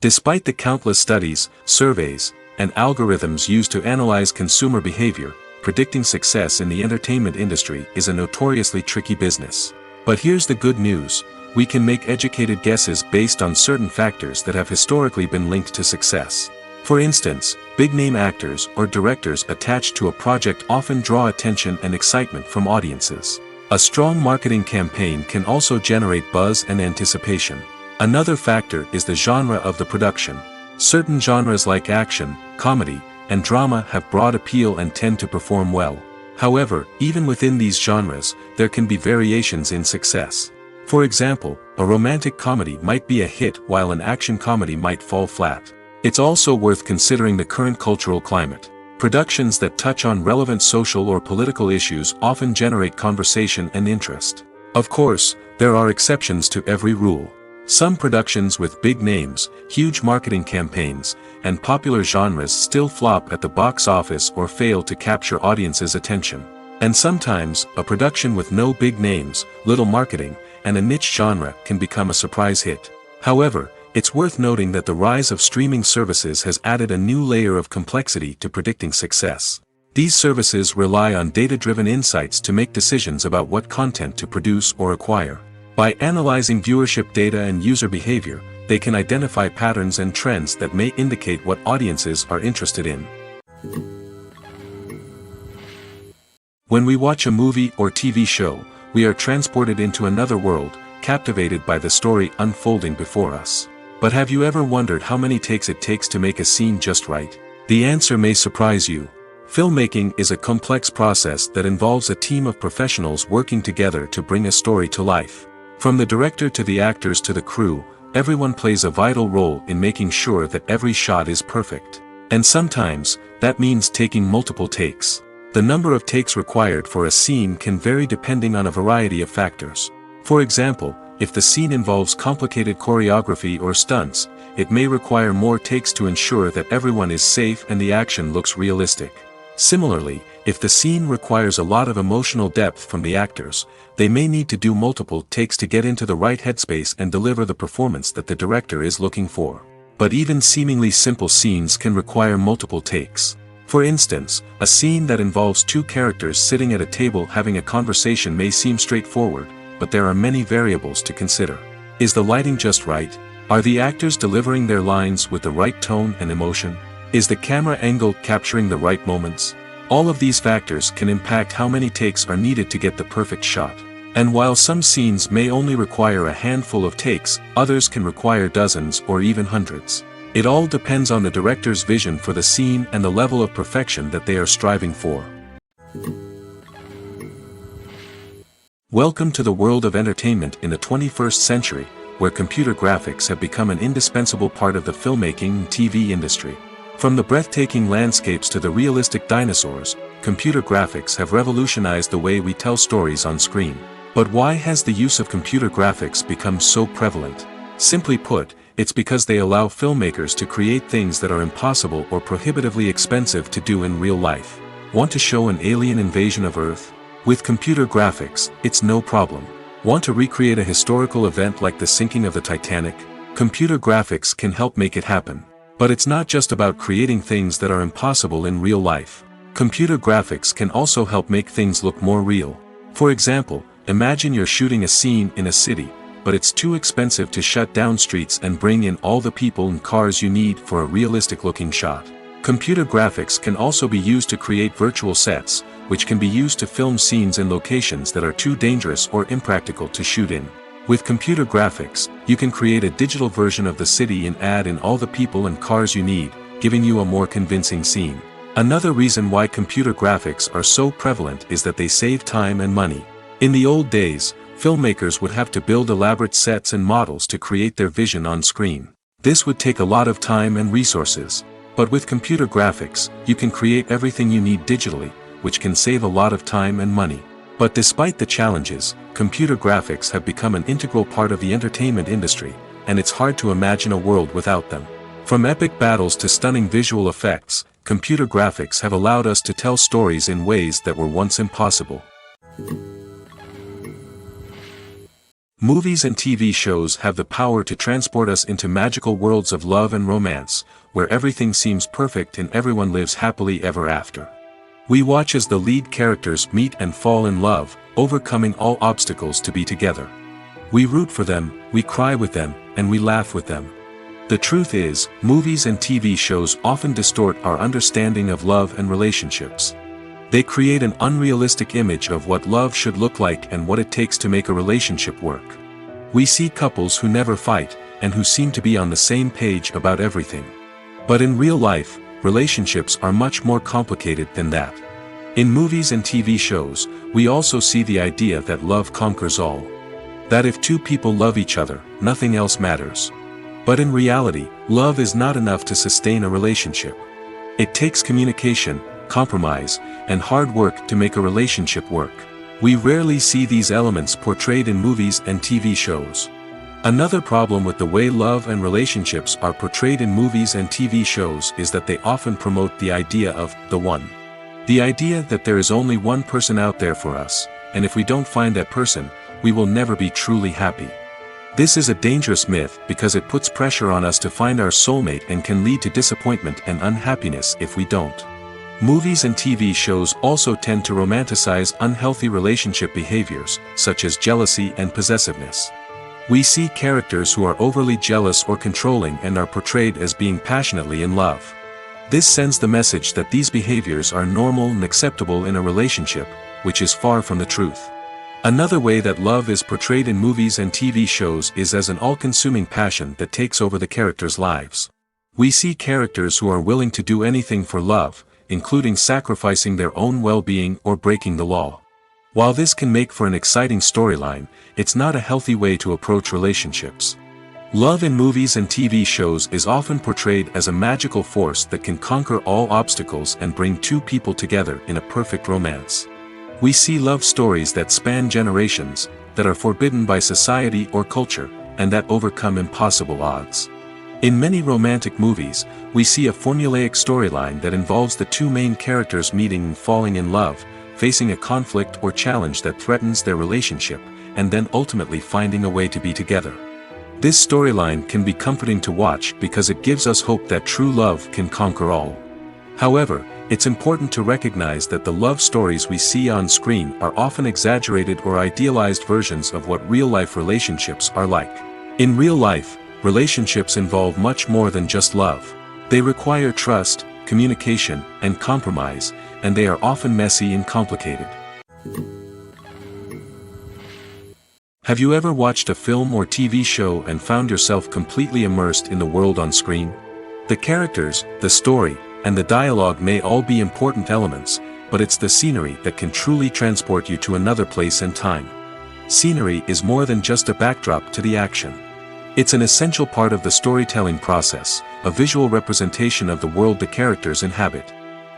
Despite the countless studies, surveys, and algorithms used to analyze consumer behavior, predicting success in the entertainment industry is a notoriously tricky business. But here's the good news: we can make educated guesses based on certain factors that have historically been linked to success. For instance, big-name actors or directors attached to a project often draw attention and excitement from audiences. A strong marketing campaign can also generate buzz and anticipation. Another factor is the genre of the production. Certain genres like action, comedy, and drama have broad appeal and tend to perform well. However, even within these genres, there can be variations in success. For example, a romantic comedy might be a hit while an action comedy might fall flat. It's also worth considering the current cultural climate. Productions that touch on relevant social or political issues often generate conversation and interest. Of course, there are exceptions to every rule. Some productions with big names, huge marketing campaigns, and popular genres still flop at the box office or fail to capture audiences' attention. And sometimes, a production with no big names, little marketing, and a niche genre can become a surprise hit. However, it's worth noting that the rise of streaming services has added a new layer of complexity to predicting success. These services rely on data-driven insights to make decisions about what content to produce or acquire. By analyzing viewership data and user behavior, they can identify patterns and trends that may indicate what audiences are interested in. When we watch a movie or TV show, we are transported into another world, captivated by the story unfolding before us. But have you ever wondered how many takes it takes to make a scene just right? The answer may surprise you. Filmmaking is a complex process that involves a team of professionals working together to bring a story to life. From the director to the actors to the crew, everyone plays a vital role in making sure that every shot is perfect. And sometimes, that means taking multiple takes. The number of takes required for a scene can vary depending on a variety of factors. For example, if the scene involves complicated choreography or stunts, it may require more takes to ensure that everyone is safe and the action looks realistic. Similarly, if the scene requires a lot of emotional depth from the actors, they may need to do multiple takes to get into the right headspace and deliver the performance that the director is looking for. But even seemingly simple scenes can require multiple takes. For instance, a scene that involves two characters sitting at a table having a conversation may seem straightforward, but there are many variables to consider. Is the lighting just right? Are the actors delivering their lines with the right tone and emotion? Is the camera angle capturing the right moments? All of these factors can impact how many takes are needed to get the perfect shot. And while some scenes may only require a handful of takes, others can require dozens or even hundreds. It all depends on the director's vision for the scene and the level of perfection that they are striving for. Welcome to the world of entertainment in the 21st century, where computer graphics have become an indispensable part of the filmmaking and TV industry. From the breathtaking landscapes to the realistic dinosaurs, computer graphics have revolutionized the way we tell stories on screen. But why has the use of computer graphics become so prevalent? Simply put, it's because they allow filmmakers to create things that are impossible or prohibitively expensive to do in real life. Want to show an alien invasion of Earth? With computer graphics, it's no problem. Want to recreate a historical event like the sinking of the Titanic? Computer graphics can help make it happen. But it's not just about creating things that are impossible in real life. Computer graphics can also help make things look more real. For example, imagine you're shooting a scene in a city, but it's too expensive to shut down streets and bring in all the people and cars you need for a realistic-looking shot. Computer graphics can also be used to create virtual sets, which can be used to film scenes in locations that are too dangerous or impractical to shoot in. With computer graphics, you can create a digital version of the city and add in all the people and cars you need, giving you a more convincing scene. Another reason why computer graphics are so prevalent is that they save time and money. In the old days, filmmakers would have to build elaborate sets and models to create their vision on screen. This would take a lot of time and resources. But with computer graphics, you can create everything you need digitally, which can save a lot of time and money. But despite the challenges, computer graphics have become an integral part of the entertainment industry, and it's hard to imagine a world without them. From epic battles to stunning visual effects, computer graphics have allowed us to tell stories in ways that were once impossible. Movies and TV shows have the power to transport us into magical worlds of love and romance, where everything seems perfect and everyone lives happily ever after. We watch as the lead characters meet and fall in love, overcoming all obstacles to be together. We root for them, we cry with them, and we laugh with them. The truth is, movies and TV shows often distort our understanding of love and relationships. They create an unrealistic image of what love should look like and what it takes to make a relationship work. We see couples who never fight, and who seem to be on the same page about everything. But in real life, relationships are much more complicated than that. In movies and TV shows, we also see the idea that love conquers all. That if two people love each other, nothing else matters. But in reality, love is not enough to sustain a relationship. It takes communication, compromise, and hard work to make a relationship work. We rarely see these elements portrayed in movies and TV shows. Another problem with the way love and relationships are portrayed in movies and TV shows is that they often promote the idea of the one. The idea that there is only one person out there for us, and if we don't find that person, we will never be truly happy. This is a dangerous myth because it puts pressure on us to find our soulmate and can lead to disappointment and unhappiness if we don't. Movies and TV shows also tend to romanticize unhealthy relationship behaviors, such as jealousy and possessiveness. We see characters who are overly jealous or controlling and are portrayed as being passionately in love. This sends the message that these behaviors are normal and acceptable in a relationship, which is far from the truth. Another way that love is portrayed in movies and TV shows is as an all-consuming passion that takes over the characters' lives. We see characters who are willing to do anything for love, including sacrificing their own well-being or breaking the law. While this can make for an exciting storyline, it's not a healthy way to approach relationships. Love in movies and TV shows is often portrayed as a magical force that can conquer all obstacles and bring two people together in a perfect romance. We see love stories that span generations, that are forbidden by society or culture, and that overcome impossible odds. In many romantic movies, we see a formulaic storyline that involves the two main characters meeting and falling in love, facing a conflict or challenge that threatens their relationship, and then ultimately finding a way to be together. This storyline can be comforting to watch because it gives us hope that true love can conquer all. However, it's important to recognize that the love stories we see on screen are often exaggerated or idealized versions of what real-life relationships are like. In real life, relationships involve much more than just love. They require trust, communication, and compromise, and they are often messy and complicated. Have you ever watched a film or TV show and found yourself completely immersed in the world on screen? The characters, the story, and the dialogue may all be important elements, but it's the scenery that can truly transport you to another place and time. Scenery is more than just a backdrop to the action. It's an essential part of the storytelling process, a visual representation of the world the characters inhabit.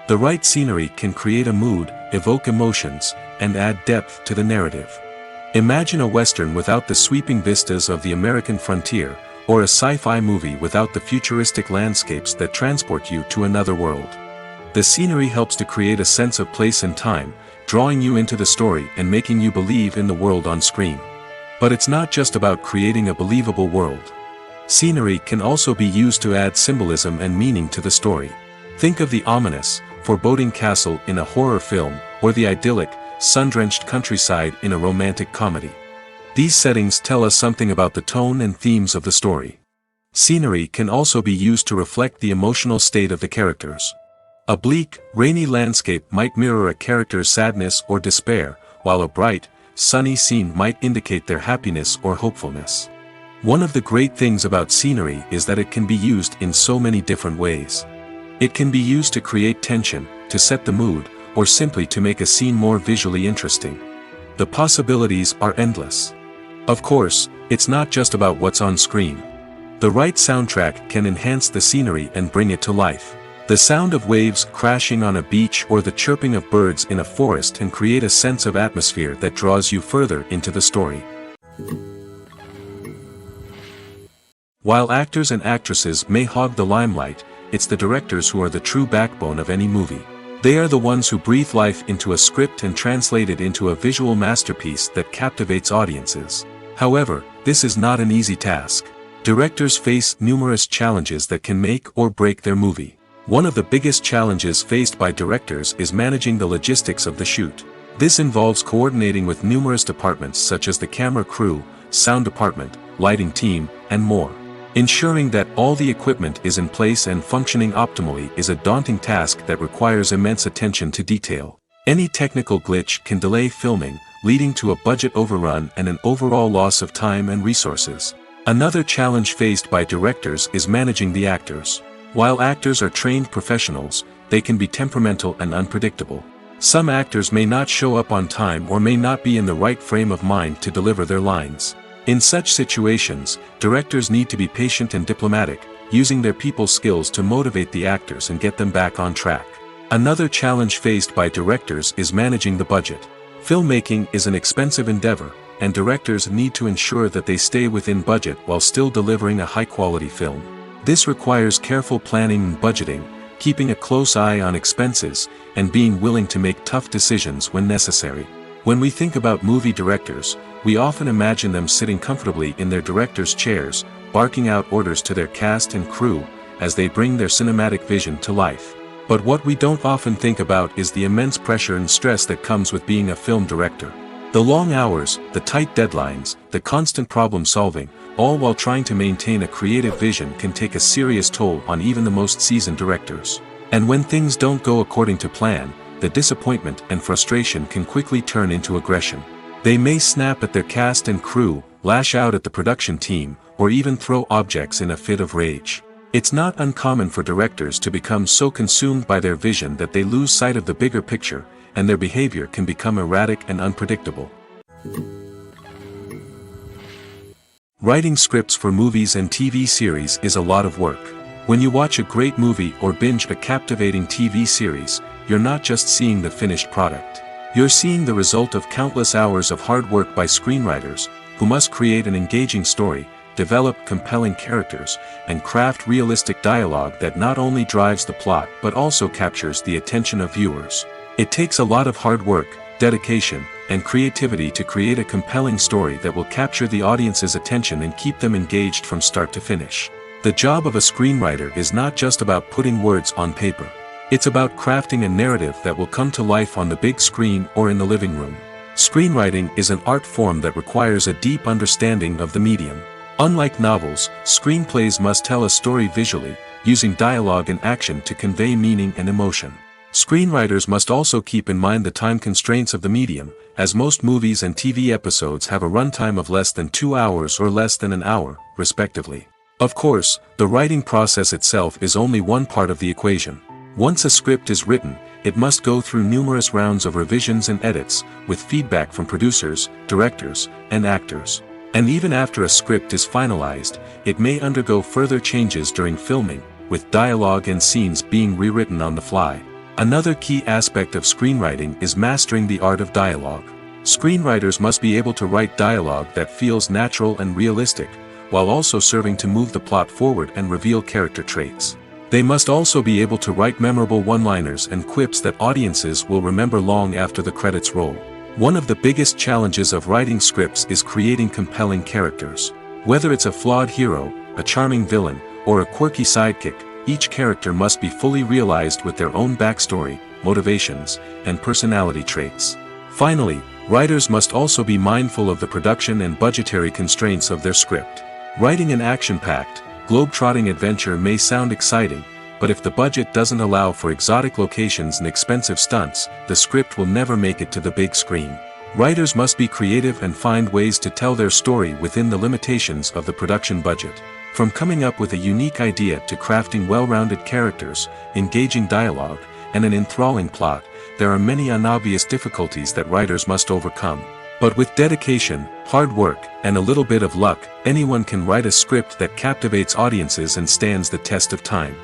The right scenery can create a mood, evoke emotions, and add depth to the narrative. Imagine a Western without the sweeping vistas of the American frontier, or a sci-fi movie without the futuristic landscapes that transport you to another world. The scenery helps to create a sense of place and time, drawing you into the story and making you believe in the world on screen. But it's not just about creating a believable world. Scenery can also be used to add symbolism and meaning to the story. Think of the ominous, foreboding castle in a horror film, or the idyllic, sun-drenched countryside in a romantic comedy. These settings tell us something about the tone and themes of the story. Scenery can also be used to reflect the emotional state of the characters. A bleak, rainy landscape might mirror a character's sadness or despair, while a bright, sunny scene might indicate their happiness or hopefulness. One of the great things about scenery is that it can be used in so many different ways. It can be used to create tension, to set the mood, or simply to make a scene more visually interesting. The possibilities are endless. Of course, it's not just about what's on screen. The right soundtrack can enhance the scenery and bring it to life. The sound of waves crashing on a beach or the chirping of birds in a forest can create a sense of atmosphere that draws you further into the story. While actors and actresses may hog the limelight, it's the directors who are the true backbone of any movie. They are the ones who breathe life into a script and translate it into a visual masterpiece that captivates audiences. However, this is not an easy task. Directors face numerous challenges that can make or break their movie. One of the biggest challenges faced by directors is managing the logistics of the shoot. This involves coordinating with numerous departments such as the camera crew, sound department, lighting team, and more. Ensuring that all the equipment is in place and functioning optimally is a daunting task that requires immense attention to detail. Any technical glitch can delay filming, leading to a budget overrun and an overall loss of time and resources. Another challenge faced by directors is managing the actors. While actors are trained professionals, they can be temperamental and unpredictable. Some actors may not show up on time or may not be in the right frame of mind to deliver their lines. In such situations, directors need to be patient and diplomatic, using their people skills to motivate the actors and get them back on track. Another challenge faced by directors is managing the budget. Filmmaking is an expensive endeavor, and directors need to ensure that they stay within budget while still delivering a high-quality film. This requires careful planning and budgeting, keeping a close eye on expenses, and being willing to make tough decisions when necessary. When we think about movie directors, we often imagine them sitting comfortably in their director's chairs, barking out orders to their cast and crew, as they bring their cinematic vision to life. But what we don't often think about is the immense pressure and stress that comes with being a film director. The long hours, the tight deadlines, the constant problem solving, all while trying to maintain a creative vision can take a serious toll on even the most seasoned directors. And when things don't go according to plan, the disappointment and frustration can quickly turn into aggression. They may snap at their cast and crew, lash out at the production team, or even throw objects in a fit of rage. It's not uncommon for directors to become so consumed by their vision that they lose sight of the bigger picture, and their behavior can become erratic and unpredictable. Writing scripts for movies and TV series is a lot of work. When you watch a great movie or binge a captivating TV series, you're not just seeing the finished product. You're seeing the result of countless hours of hard work by screenwriters, who must create an engaging story, develop compelling characters, and craft realistic dialogue that not only drives the plot but also captures the attention of viewers. It takes a lot of hard work, dedication, and creativity to create a compelling story that will capture the audience's attention and keep them engaged from start to finish. The job of a screenwriter is not just about putting words on paper. It's about crafting a narrative that will come to life on the big screen or in the living room. Screenwriting is an art form that requires a deep understanding of the medium. Unlike novels, screenplays must tell a story visually, using dialogue and action to convey meaning and emotion. Screenwriters must also keep in mind the time constraints of the medium, as most movies and TV episodes have a runtime of less than 2 hours or less than an hour, respectively. Of course, the writing process itself is only one part of the equation. Once a script is written, it must go through numerous rounds of revisions and edits, with feedback from producers, directors, and actors. And even after a script is finalized, it may undergo further changes during filming, with dialogue and scenes being rewritten on the fly. Another key aspect of screenwriting is mastering the art of dialogue. Screenwriters must be able to write dialogue that feels natural and realistic, while also serving to move the plot forward and reveal character traits. They must also be able to write memorable one-liners and quips that audiences will remember long after the credits roll. One of the biggest challenges of writing scripts is creating compelling characters. Whether it's a flawed hero, a charming villain, or a quirky sidekick, each character must be fully realized with their own backstory, motivations, and personality traits. Finally, writers must also be mindful of the production and budgetary constraints of their script. Writing an action-packed, globe-trotting adventure may sound exciting, but if the budget doesn't allow for exotic locations and expensive stunts, the script will never make it to the big screen. Writers must be creative and find ways to tell their story within the limitations of the production budget. From coming up with a unique idea to crafting well-rounded characters, engaging dialogue, and an enthralling plot, there are many unobvious difficulties that writers must overcome. But with dedication, hard work, and a little bit of luck, anyone can write a script that captivates audiences and stands the test of time.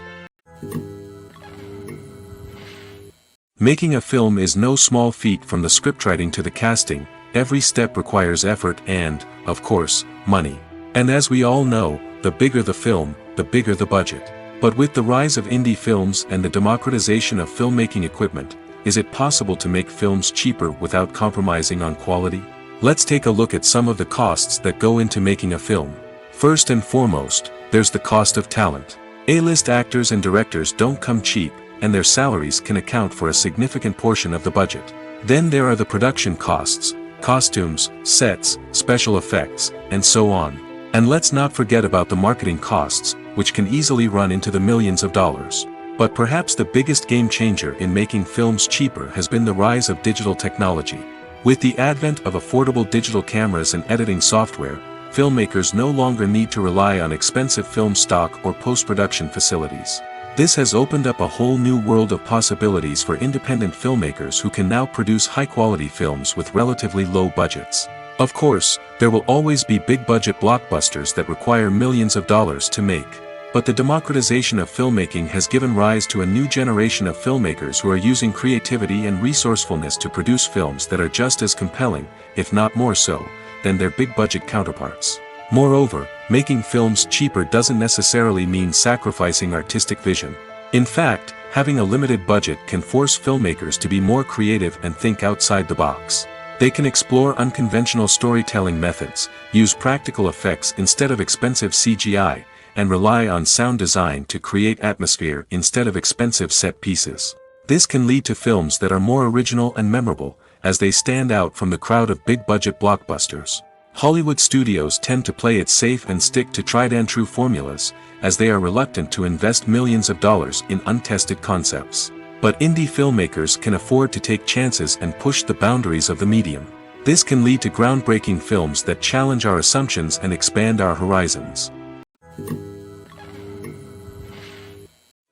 Making a film is no small feat. From the scriptwriting to the casting, every step requires effort and, of course, money. And as we all know, the bigger the film, the bigger the budget. But with the rise of indie films and the democratization of filmmaking equipment, is it possible to make films cheaper without compromising on quality? Let's take a look at some of the costs that go into making a film. First and foremost, there's the cost of talent. A-list actors and directors don't come cheap, and their salaries can account for a significant portion of the budget. Then there are the production costs, costumes, sets, special effects, and so on. And let's not forget about the marketing costs, which can easily run into the millions of dollars. But perhaps the biggest game changer in making films cheaper has been the rise of digital technology. With the advent of affordable digital cameras and editing software, filmmakers no longer need to rely on expensive film stock or post-production facilities. This has opened up a whole new world of possibilities for independent filmmakers who can now produce high-quality films with relatively low budgets. Of course, there will always be big-budget blockbusters that require millions of dollars to make. But the democratization of filmmaking has given rise to a new generation of filmmakers who are using creativity and resourcefulness to produce films that are just as compelling, if not more so, than their big-budget counterparts. Moreover, making films cheaper doesn't necessarily mean sacrificing artistic vision. In fact, having a limited budget can force filmmakers to be more creative and think outside the box. They can explore unconventional storytelling methods, use practical effects instead of expensive CGI, and rely on sound design to create atmosphere instead of expensive set pieces. This can lead to films that are more original and memorable, as they stand out from the crowd of big-budget blockbusters. Hollywood studios tend to play it safe and stick to tried-and-true formulas, as they are reluctant to invest millions of dollars in untested concepts. But indie filmmakers can afford to take chances and push the boundaries of the medium. This can lead to groundbreaking films that challenge our assumptions and expand our horizons.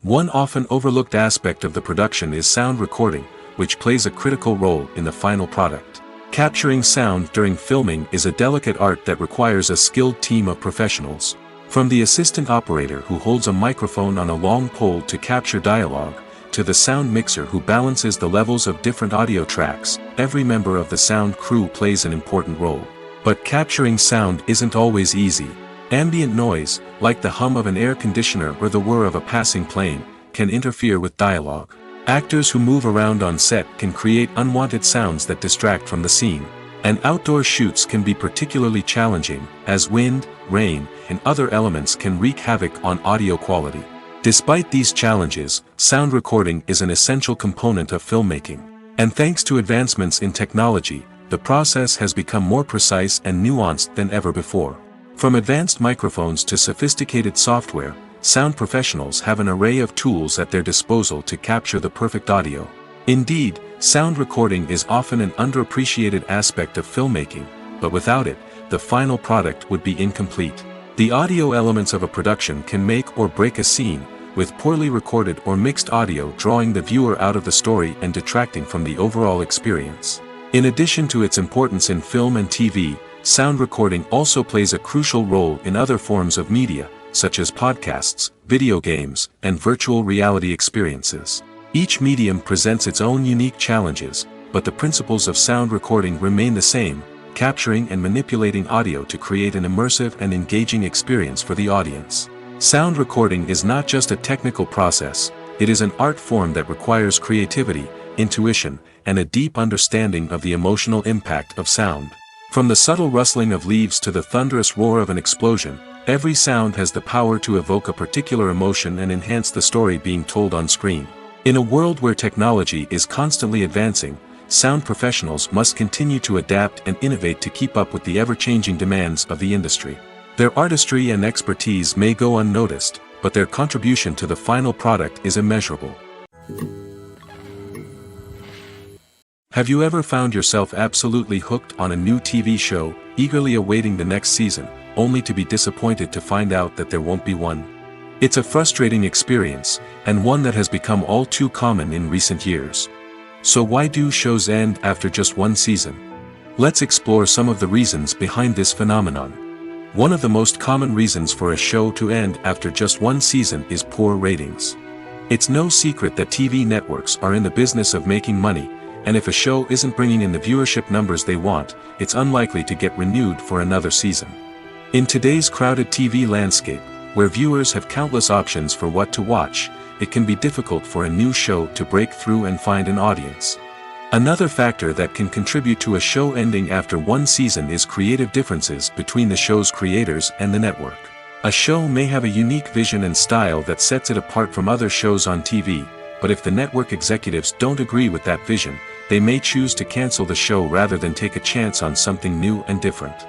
One often overlooked aspect of the production is sound recording, which plays a critical role in the final product. Capturing sound during filming is a delicate art that requires a skilled team of professionals. From the assistant operator who holds a microphone on a long pole to capture dialogue, to the sound mixer who balances the levels of different audio tracks, every member of the sound crew plays an important role. But capturing sound isn't always easy. Ambient noise, like the hum of an air conditioner or the whir of a passing plane, can interfere with dialogue. Actors who move around on set can create unwanted sounds that distract from the scene. And outdoor shoots can be particularly challenging, as wind, rain, and other elements can wreak havoc on audio quality. Despite these challenges, sound recording is an essential component of filmmaking. And thanks to advancements in technology, the process has become more precise and nuanced than ever before. From advanced microphones to sophisticated software, sound professionals have an array of tools at their disposal to capture the perfect audio. Indeed, sound recording is often an underappreciated aspect of filmmaking, but without it, the final product would be incomplete. The audio elements of a production can make or break a scene, with poorly recorded or mixed audio drawing the viewer out of the story and detracting from the overall experience. In addition to its importance in film and TV, sound recording also plays a crucial role in other forms of media, such as podcasts, video games, and virtual reality experiences. Each medium presents its own unique challenges, but the principles of sound recording remain the same, capturing and manipulating audio to create an immersive and engaging experience for the audience. Sound recording is not just a technical process, it is an art form that requires creativity, intuition, and a deep understanding of the emotional impact of sound. From the subtle rustling of leaves to the thunderous roar of an explosion, every sound has the power to evoke a particular emotion and enhance the story being told on screen. In a world where technology is constantly advancing, sound professionals must continue to adapt and innovate to keep up with the ever-changing demands of the industry. Their artistry and expertise may go unnoticed, but their contribution to the final product is immeasurable. Have you ever found yourself absolutely hooked on a new TV show, eagerly awaiting the next season, only to be disappointed to find out that there won't be one? It's a frustrating experience, and one that has become all too common in recent years. So why do shows end after just one season? Let's explore some of the reasons behind this phenomenon. One of the most common reasons for a show to end after just one season is poor ratings. It's no secret that TV networks are in the business of making money, and if a show isn't bringing in the viewership numbers they want, it's unlikely to get renewed for another season. In today's crowded TV landscape, where viewers have countless options for what to watch, it can be difficult for a new show to break through and find an audience. Another factor that can contribute to a show ending after one season is creative differences between the show's creators and the network. A show may have a unique vision and style that sets it apart from other shows on TV, but if the network executives don't agree with that vision, they may choose to cancel the show rather than take a chance on something new and different.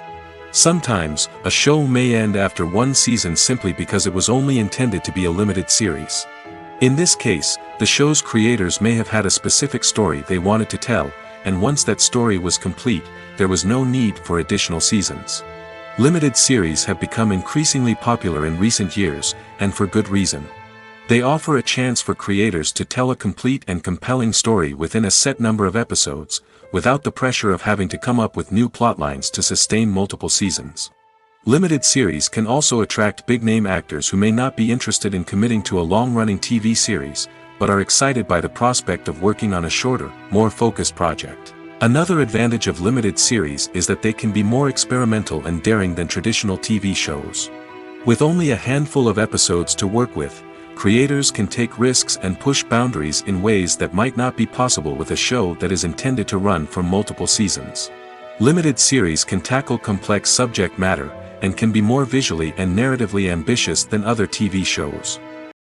Sometimes, a show may end after one season simply because it was only intended to be a limited series. In this case, the show's creators may have had a specific story they wanted to tell, and once that story was complete, there was no need for additional seasons. Limited series have become increasingly popular in recent years, and for good reason. They offer a chance for creators to tell a complete and compelling story within a set number of episodes, without the pressure of having to come up with new plotlines to sustain multiple seasons. Limited series can also attract big-name actors who may not be interested in committing to a long-running TV series, but are excited by the prospect of working on a shorter, more focused project. Another advantage of limited series is that they can be more experimental and daring than traditional TV shows. With only a handful of episodes to work with, creators can take risks and push boundaries in ways that might not be possible with a show that is intended to run for multiple seasons. Limited series can tackle complex subject matter, and can be more visually and narratively ambitious than other TV shows.